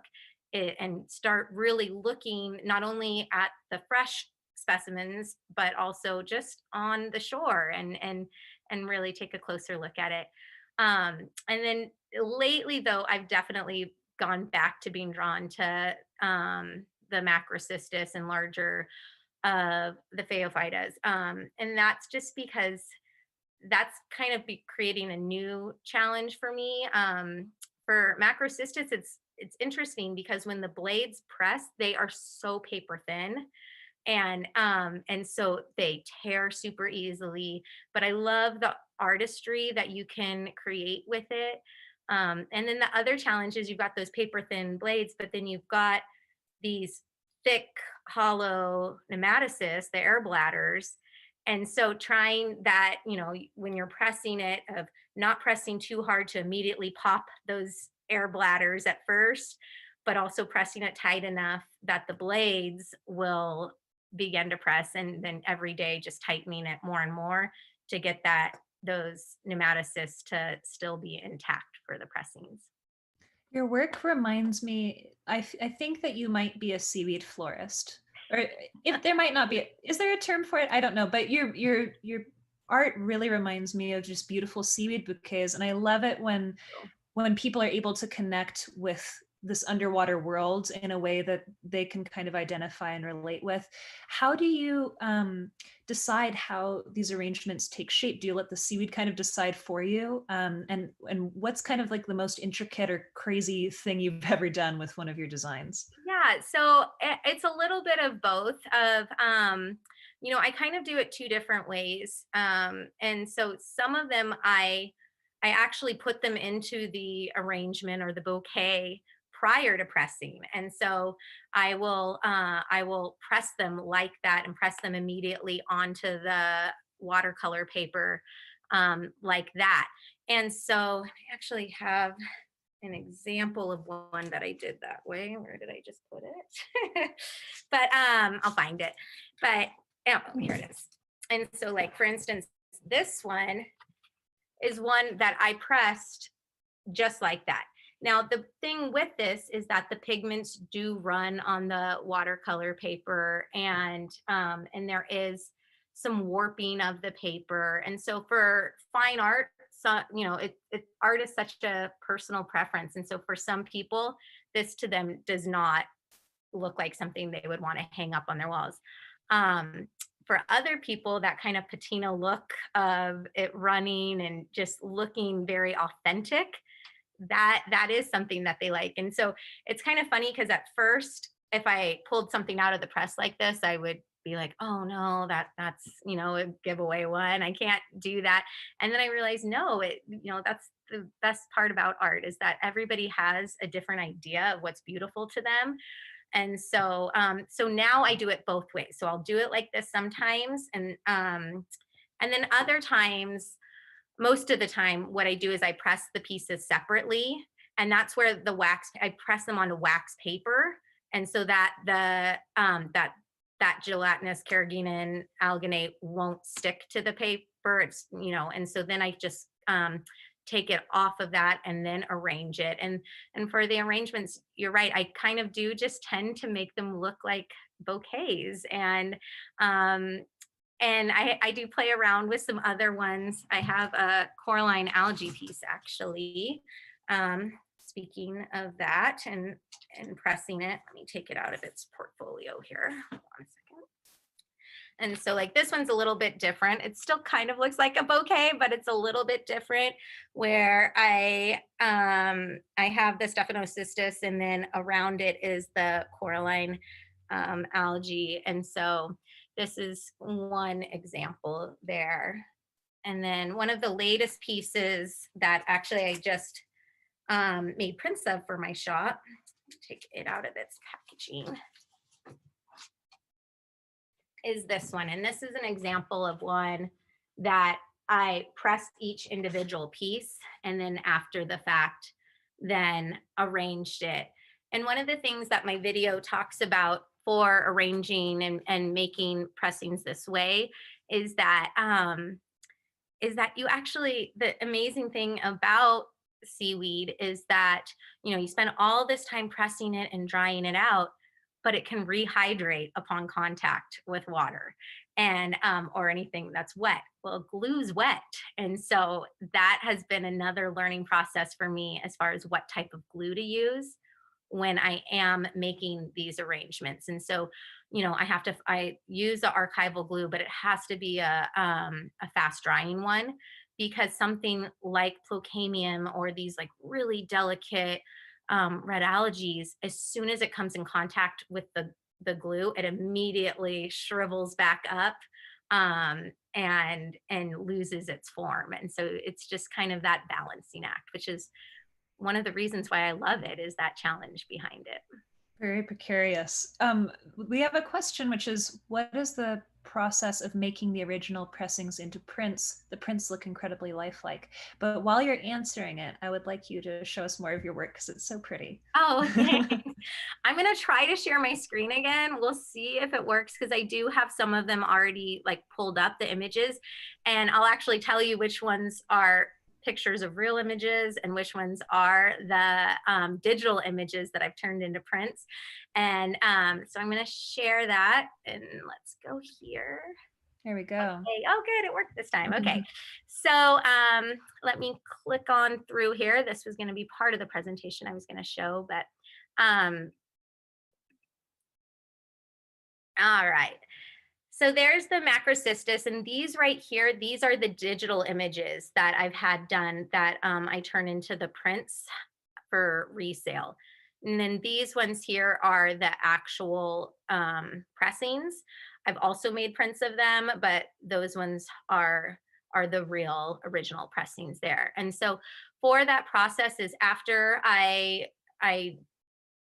and start really looking not only at the fresh specimens, but also just on the shore, and really take a closer look at it. And then lately, though, I've definitely gone back to being drawn to the macrocystis and larger of the phaeophytas. And that's just because that's kind of creating a new challenge for me. For macrocystis, it's interesting because when the blades press, they are so paper thin, and so they tear super easily. But I love the artistry that you can create with it. And then the other challenge is you've got those paper thin blades, but then you've got these thick, hollow nematocysts, the air bladders. And so trying that, when you're pressing it, of not pressing too hard to immediately pop those air bladders at first, but also pressing it tight enough that the blades will begin to press, and then every day just tightening it more and more to get those nematocysts to still be intact for the pressings. Your work reminds me, I think that you might be a seaweed florist, or if there might not be, is there a term for it? I don't know, but your art really reminds me of just beautiful seaweed bouquets. And I love it when people are able to connect with this underwater world in a way that they can kind of identify and relate with. How do you decide how these arrangements take shape? Do you let the seaweed kind of decide for you? And what's kind of like the most intricate or crazy thing you've ever done with one of your designs? Yeah, so it's a little bit of both. I kind of do it two different ways. And so some of them I actually put them into the arrangement or the bouquet prior to pressing. And so I will press them like that and press them immediately onto the watercolor paper like that. And so I actually have an example of one that I did that way. Where did I just put it? But I'll find it. But oh, here it is. And so, like, for instance, this one is one that I pressed just like that. Now, the thing with this is that the pigments do run on the watercolor paper, and there is some warping of the paper. And so for fine art, so, art is such a personal preference. And so for some people, this to them does not look like something they would want to hang up on their walls. For other people, that kind of patina look of it running and just looking very authentic, that is something that they like. And so it's kind of funny because at first, if I pulled something out of the press like this, I would be like, oh no, that's a giveaway one. I can't do that. And then I realized, no, that's the best part about art, is that everybody has a different idea of what's beautiful to them. And so now I do it both ways. So I'll do it like this sometimes, and then other times, most of the time, what I do is I press the pieces separately, and that's where the wax, I press them onto wax paper, and so that that gelatinous carrageenan alginate won't stick to the paper. It's and so then I just take it off of that and then arrange it. And for the arrangements, you're right, I kind of do just tend to make them look like bouquets. And I do play around with some other ones. I have a coralline algae piece, actually. Speaking of that and pressing it, let me take it out of its portfolio here. Hold on a second. And so, like, this one's a little bit different. It still kind of looks like a bouquet, but it's a little bit different, where I have the Stephanocystis, and then around it is the coralline algae. And so this is one example there. And then one of the latest pieces that actually I just made prints of for my shop, take it out of its packaging, is this one. And this is an example of one that I pressed each individual piece, and then after the fact, then arranged it. And one of the things that my video talks about for arranging and making pressings this way is that you actually, the amazing thing about seaweed is that you spend all this time pressing it and drying it out, but it can rehydrate upon contact with water and or anything that's wet. Well, glue's wet, and so that has been another learning process for me as far as what type of glue to use when I am making these arrangements. And so I use the archival glue, but it has to be a fast drying one, because something like plocamium or these like really delicate red algae, as soon as it comes in contact with the glue, it immediately shrivels back up and loses its form. And so it's just kind of that balancing act, which is one of the reasons why I love it, is that challenge behind it. Very precarious. We have a question, which is, what is the process of making the original pressings into prints? The prints look incredibly lifelike. But while you're answering it, I would like you to show us more of your work because it's so pretty. Oh, thanks. I'm going to try to share my screen again. We'll see if it works because I do have some of them already like pulled up, the images, and I'll actually tell you which ones are pictures of real images and which ones are the digital images that I've turned into prints. And so I'm going to share that, and let's go here. There we go. Okay. Oh, good. It worked this time. Okay. So let me click on through here. This was going to be part of the presentation I was going to show, but all right. So there's the macrocystis, and these right here, these are the digital images that I've had done that I turn into the prints for resale. And then these ones here are the actual pressings. I've also made prints of them, but those ones are the real original pressings there. And so for that process is after I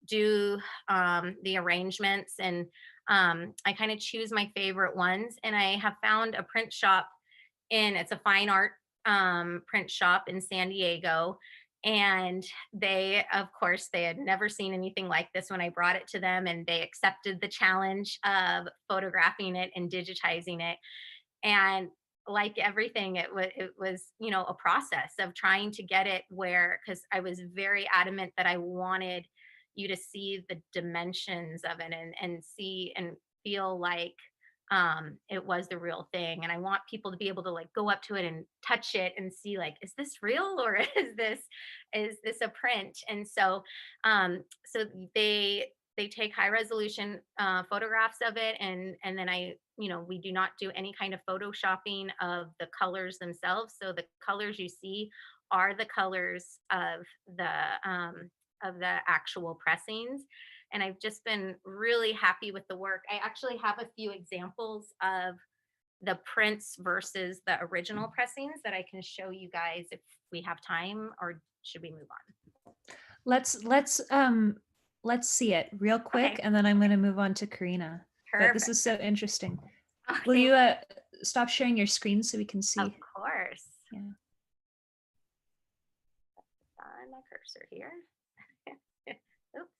do the arrangements, and I kind of choose my favorite ones, and I have found a print shop it's a fine art print shop in San Diego. And they, of course, they had never seen anything like this when I brought it to them, and they accepted the challenge of photographing it and digitizing it. And like everything, it was, you know, a process of trying to get it where, because I was very adamant that I wanted you to see the dimensions of it and see and feel like it was the real thing. And I want people to be able to like go up to it and touch it and see like, is this real or is this a print? And so so they take high resolution photographs of it, and then we do not do any kind of photoshopping of the colors themselves. So the colors you see are the colors of the actual pressings. And I've just been really happy with the work. I actually have a few examples of the prints versus the original pressings that I can show you guys if we have time, or should we move on? Let's see it real quick, Okay. and then I'm going to move on to Karina. But this is so interesting. Oh, Will you stop sharing your screen so we can see? Of course. Yeah. On my cursor here. Oops.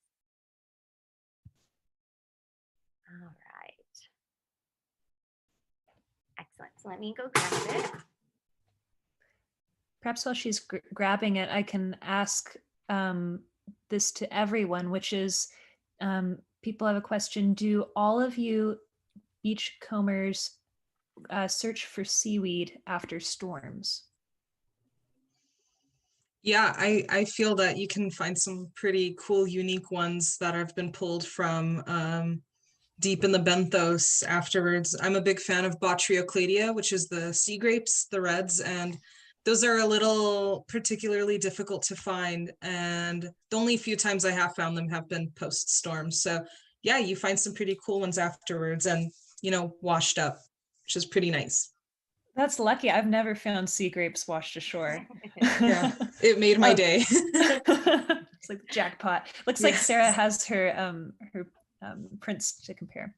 All right. Excellent. So let me go grab it. Perhaps while she's grabbing it, I can ask this to everyone, which is, people have a question. Do all of you beachcombers search for seaweed after storms? Yeah, I feel that you can find some pretty cool, unique ones that have been pulled from deep in the benthos afterwards. I'm a big fan of Botryocladia, which is the sea grapes, the reds, and those are a little particularly difficult to find. And the only few times I have found them have been post-storm. So yeah, you find some pretty cool ones afterwards and, washed up, which is pretty nice. That's lucky. I've never found sea grapes washed ashore. Yeah, it made my day. It's like jackpot. Looks like Yes. Sarah has her prints to compare.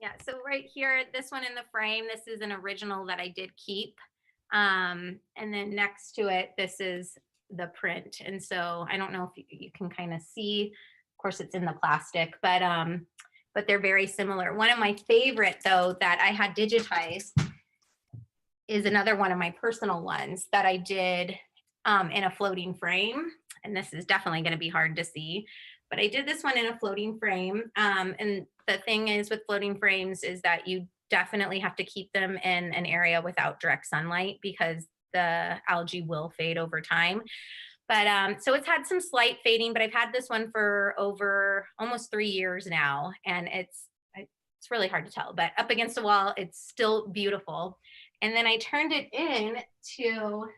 Yeah, so right here, this one in the frame, this is an original that I did keep. And then next to it, this is the print. And so I don't know if you can kind of see, of course it's in the plastic, but they're very similar. One of my favorite though that I had digitized is another one of my personal ones that I did in a floating frame. And this is definitely going to be hard to see, but I did this one in a floating frame. And the thing is with floating frames is that you definitely have to keep them in an area without direct sunlight because the algae will fade over time. But so it's had some slight fading, but I've had this one for over almost 3 years now. And it's really hard to tell, but up against the wall, it's still beautiful. And then I turned it into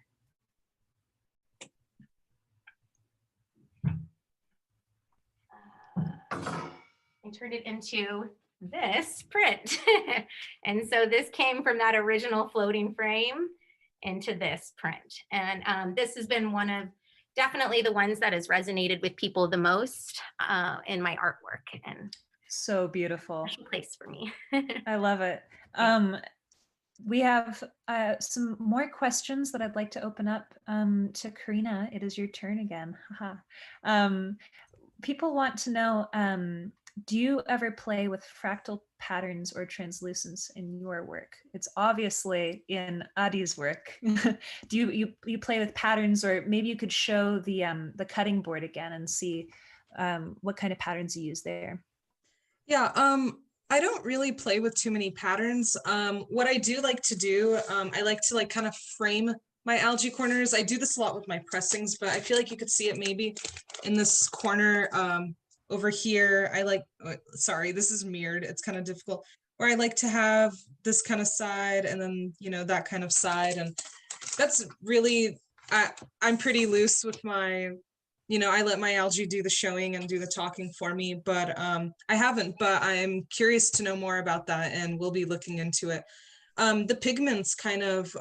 this print. And so this came from that original floating frame into this print. And this has been one of definitely the ones that has resonated with people the most in my artwork, and So beautiful. special place for me. I love it. We have some more questions that I'd like to open up to Karina. It is your turn again. People want to know, do you ever play with fractal patterns or translucence in your work? It's obviously in Adi's work. Do you play with patterns, or maybe you could show the cutting board again and see what kind of patterns you use there? Yeah, I don't really play with too many patterns. What I do like to do, I like to kind of frame my algae corners. I do this a lot with my pressings, but I feel like you could see it maybe in this corner over here. Sorry, this is mirrored. It's kind of difficult. Where I like to have this kind of side and then, that kind of side. And that's really, I'm pretty loose with my, I let my algae do the showing and do the talking for me, but I haven't, but I'm curious to know more about that, and we'll be looking into it. The pigments kind of,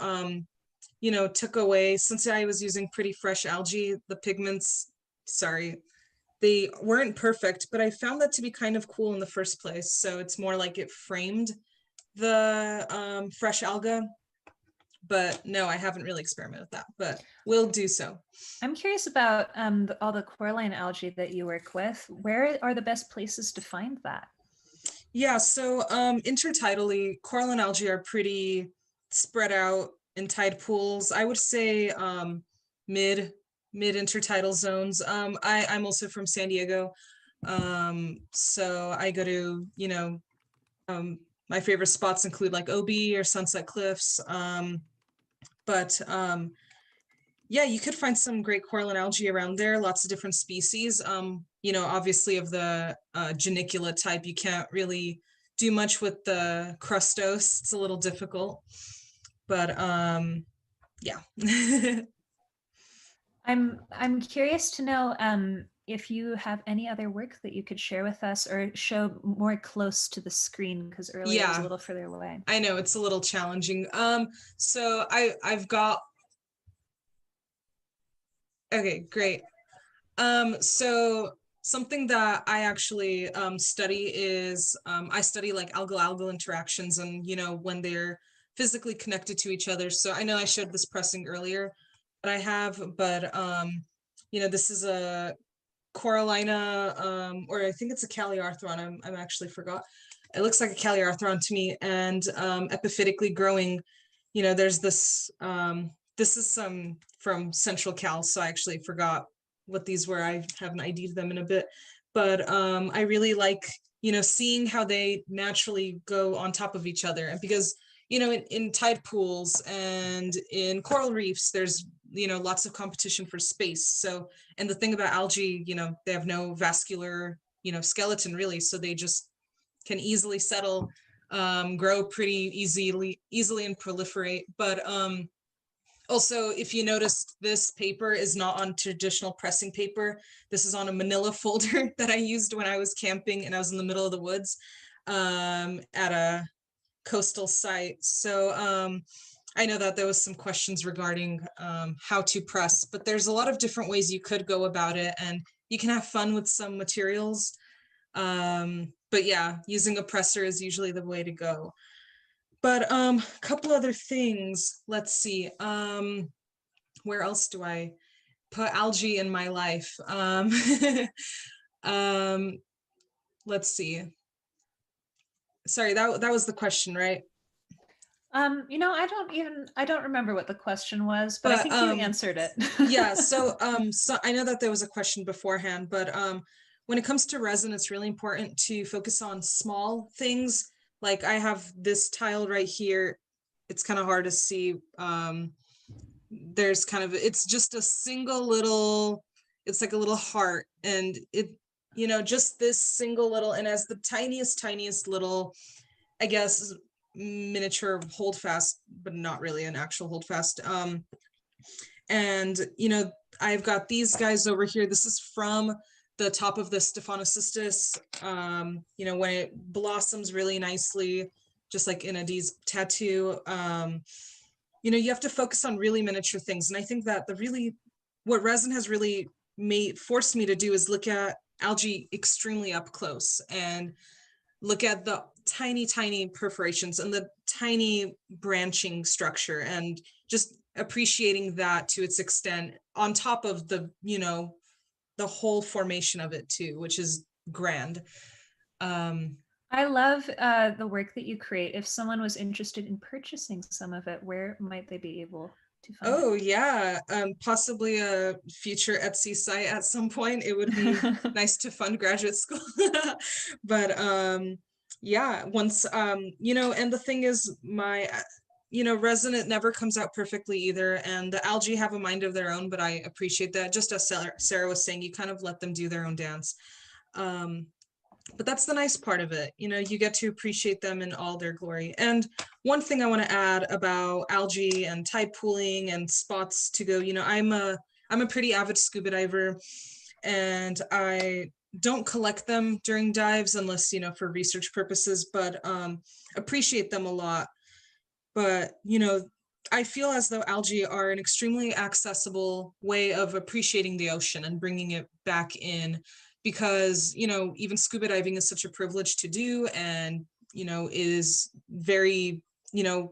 took away, since I was using pretty fresh algae, the pigments, sorry, they weren't perfect, but I found that to be kind of cool in the first place. So it's more like it framed the fresh alga. But no, I haven't really experimented with that, but we'll do so. I'm curious about all the coralline algae that you work with. Where are the best places to find that? Yeah, so intertidally, coralline algae are pretty spread out in tide pools. I would say mid intertidal zones. I'm also from San Diego, so I go to my favorite spots include like OB or Sunset Cliffs. But yeah, you could find some great coralline algae around there, lots of different species. Obviously of the genicula type, you can't really do much with the crustose. It's a little difficult, but yeah. I'm curious to know if you have any other work that you could share with us or show more close to the screen, because earlier it was a little further away. I know it's a little challenging. So I've got. Okay, great. So something that I actually study is I study like algal interactions and when they're physically connected to each other. So I know I showed this pressing earlier, but this is a corallina, or I think it's a calliarthron. I'm actually forgot. It looks like a calliarthron to me, and epiphytically growing. There's this. This is some from Central Cal, so I actually forgot what these were. I haven't ID'd them in a bit, but I really like seeing how they naturally go on top of each other, and because in tide pools and in coral reefs, there's lots of competition for space. So, and the thing about algae, they have no vascular skeleton really, so they just can easily settle, grow pretty easily and proliferate. But also, if you noticed, this paper is not on traditional pressing paper. This is on a manila folder that I used when I was camping and I was in the middle of the woods at a coastal site. So I know that there was some questions regarding how to press, but there's a lot of different ways you could go about it, and you can have fun with some materials. But yeah, using a presser is usually the way to go. But a couple other things. Let's see. Where else do I put algae in my life? Let's see. Sorry, that was the question, right? I don't remember what the question was, but I think you answered it. Yeah, so I know that there was a question beforehand, but when it comes to resin, it's really important to focus on small things. Like I have this tile right here. It's kind of hard to see. There's it's just a single little, it's like a little heart, and it, just this single little, and as the tiniest little, I guess, miniature holdfast, but not really an actual holdfast. And I've got these guys over here. This is from the top of the Stephanocystis. When it blossoms really nicely, just like in Adi's tattoo. You have to focus on really miniature things. And I think that the really what resin has really forced me to do is look at algae extremely up close and look at the tiny perforations and the tiny branching structure, and just appreciating that to its extent, on top of the, you know, the whole formation of it too, which is grand. I love the work that you create. If someone was interested in purchasing some of it, where might they be able to find Oh yeah, possibly a future Etsy site at some point. It would be it? nice to fund graduate school. But yeah, once you know, and the thing is, my you know, resin, it never comes out perfectly either, and the algae have a mind of their own, but I appreciate that. Just as Sarah was saying, you kind of let them do their own dance. But that's the nice part of it. You know, you get to appreciate them in all their glory. And one thing I want to add about algae and tide pooling and spots to go, you know, I'm a pretty avid scuba diver, and I don't collect them during dives unless, you know, for research purposes, but appreciate them a lot. But, you know, I feel as though algae are an extremely accessible way of appreciating the ocean and bringing it back in, because, you know, even scuba diving is such a privilege to do, and, you know, is very, you know,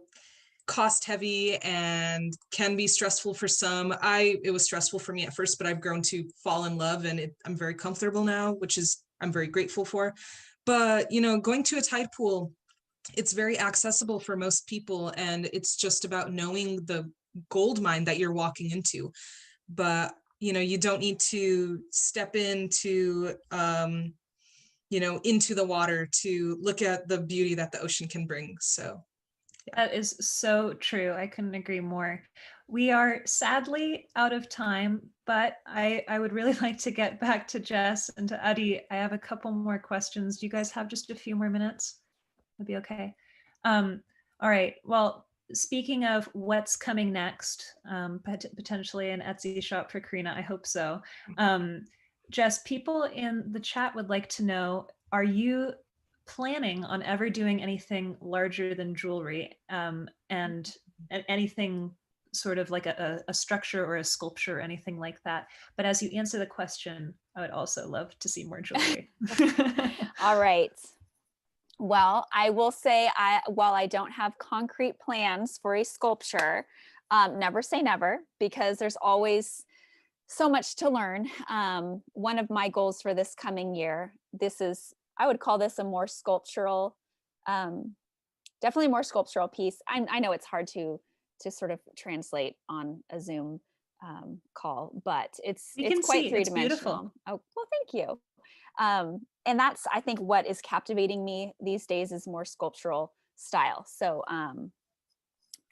cost heavy and can be stressful for some. It was stressful for me at first, but I've grown to fall in love, and I'm very comfortable now, which is, I'm very grateful for. But, you know, going to a tide pool, it's very accessible for most people, and it's just about knowing the gold mine that you're walking into. But, you know, you don't need to step into, you know, into the water to look at the beauty that the ocean can bring. So That is so true. I couldn't agree more. We are sadly out of time, but I would really like to get back to Jess and to Adi. I have a couple more questions. Do you guys have just a few more minutes? That'd be okay. All right. Well, speaking of what's coming next, potentially an Etsy shop for Karina, I hope so. Jess, people in the chat would like to know, are you planning on ever doing anything larger than jewelry, and anything sort of like a structure or a sculpture or anything like that? But as you answer the question, I would also love to see more jewelry. All right. Well, I will say, while I don't have concrete plans for a sculpture, never say never, because there's always so much to learn. One of my goals for this coming year, I would call this a more sculptural, definitely more sculptural piece. I know it's hard to sort of translate on a Zoom call, but it's quite three-dimensional. Oh, well, thank you. And that's, I think, what is captivating me these days is more sculptural style. So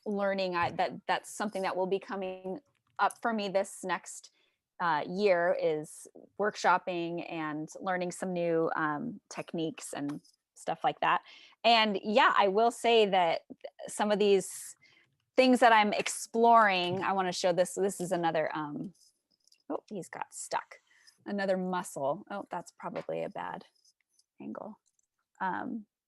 learning that's something that will be coming up for me this next year, is workshopping and learning some new techniques and stuff like that. And yeah, I will say that some of these things that I'm exploring, I want to show this. This is another, oh, he's got stuck. Another mussel. Oh, that's probably a bad angle.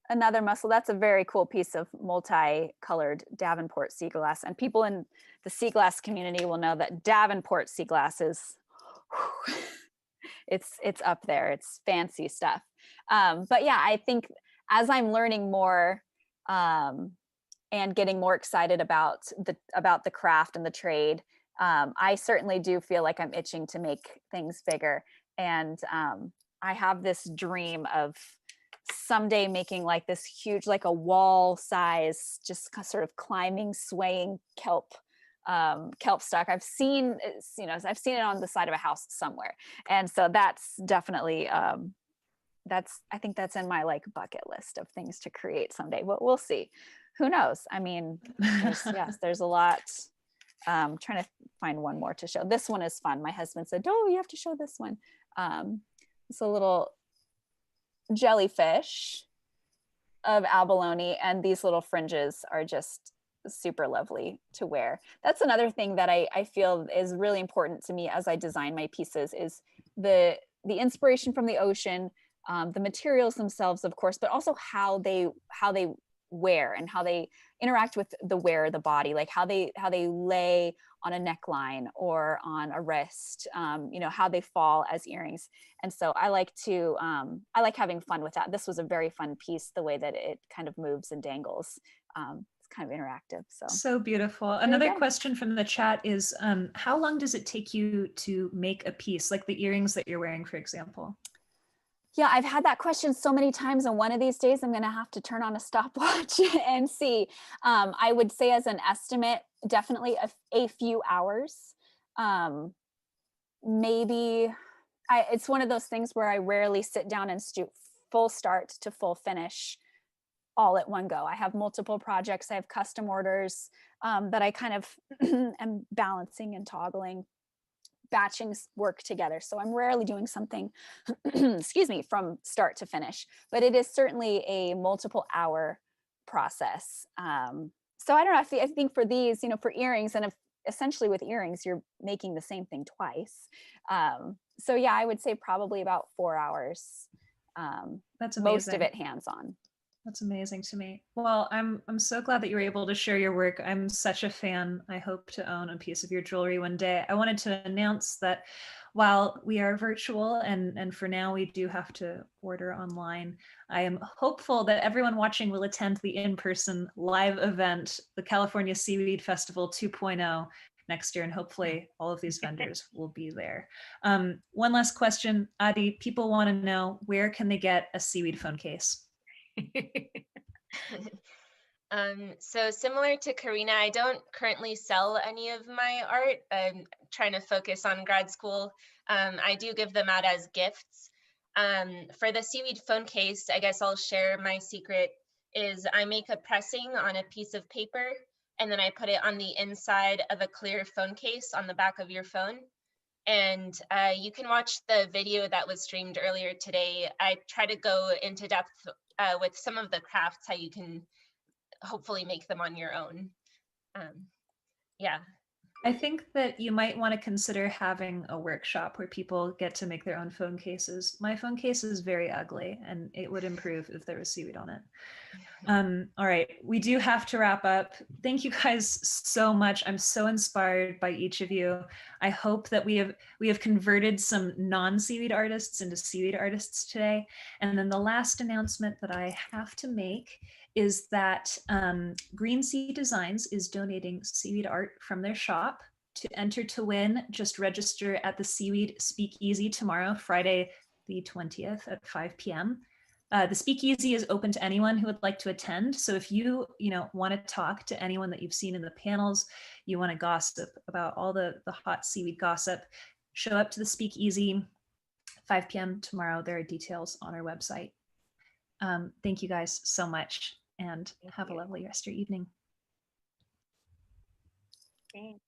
Another mussel. That's a very cool piece of multicolored Davenport sea glass. And people in the sea glass community will know that Davenport sea glass is, it's up there. It's fancy stuff. But yeah, I think as I'm learning more and getting more excited about the craft and the trade, I certainly do feel like I'm itching to make things bigger. And I have this dream of someday making like this huge, like a wall size, just sort of climbing, swaying kelp stock. I've seen it on the side of a house somewhere. And so that's definitely, I think that's in my like bucket list of things to create someday, but we'll see. Who knows? I mean, there's a lot. Trying to find one more to show. This one is fun. My husband said, "Oh, you have to show this one." It's a little jellyfish of abalone, and these little fringes are just super lovely to wear. That's another thing that I feel is really important to me as I design my pieces, is the inspiration from the ocean, the materials themselves, of course, but also how they wear and how they interact with the wearer, the body, like how they lay on a neckline or on a wrist, you know, how they fall as earrings. And so I like having fun with that. This was a very fun piece, the way that it kind of moves and dangles. It's kind of interactive. So beautiful. Another question from the chat is, how long does it take you to make a piece, like the earrings that you're wearing, for example? Yeah, I've had that question so many times, and one of these days I'm going to have to turn on a stopwatch and see. I would say as an estimate, definitely a few hours. Maybe it's one of those things where I rarely sit down and do full start to full finish all at one go. I have multiple projects. I have custom orders that I kind of am balancing and toggling, batching work together. So I'm rarely doing something, excuse me, from start to finish, but it is certainly a multiple hour process. So I don't know, I think for these, you know, for earrings, and essentially with earrings, you're making the same thing twice. So yeah, I would say probably about 4 hours. That's amazing. Most of it hands-on. That's amazing to me. Well, I'm so glad that you were able to share your work. I'm such a fan. I hope to own a piece of your jewelry one day. I wanted to announce that while we are virtual and for now we do have to order online, I am hopeful that everyone watching will attend the in-person live event, the California Seaweed Festival 2.0 next year, and hopefully all of these vendors will be there. One last question, Adi, people want to know, where can they get a seaweed phone case? So similar to Karina, I don't currently sell any of my art. I'm trying to focus on grad school. I do give them out as gifts. For the seaweed phone case, I guess I'll share my secret is I make a pressing on a piece of paper, and then I put it on the inside of a clear phone case on the back of your phone. And you can watch the video that was streamed earlier today. I try to go into depth with some of the crafts, how you can hopefully make them on your own. Yeah. I think that you might want to consider having a workshop where people get to make their own phone cases. My phone case is very ugly, and it would improve if there was seaweed on it. All right, we do have to wrap up. Thank you guys so much. I'm so inspired by each of you. I hope that we have converted some non-seaweed artists into seaweed artists today. And then the last announcement that I have to make is that Green Sea Designs is donating seaweed art from their shop. To enter to win, just register at the Seaweed Speakeasy tomorrow, Friday the 20th at 5 p.m. The Speakeasy is open to anyone who would like to attend. So if you want to talk to anyone that you've seen in the panels, you want to gossip about all the hot seaweed gossip, show up to the Speakeasy, 5 p.m. tomorrow. There are details on our website. Thank you guys so much, and have a lovely rest of your evening. Thanks.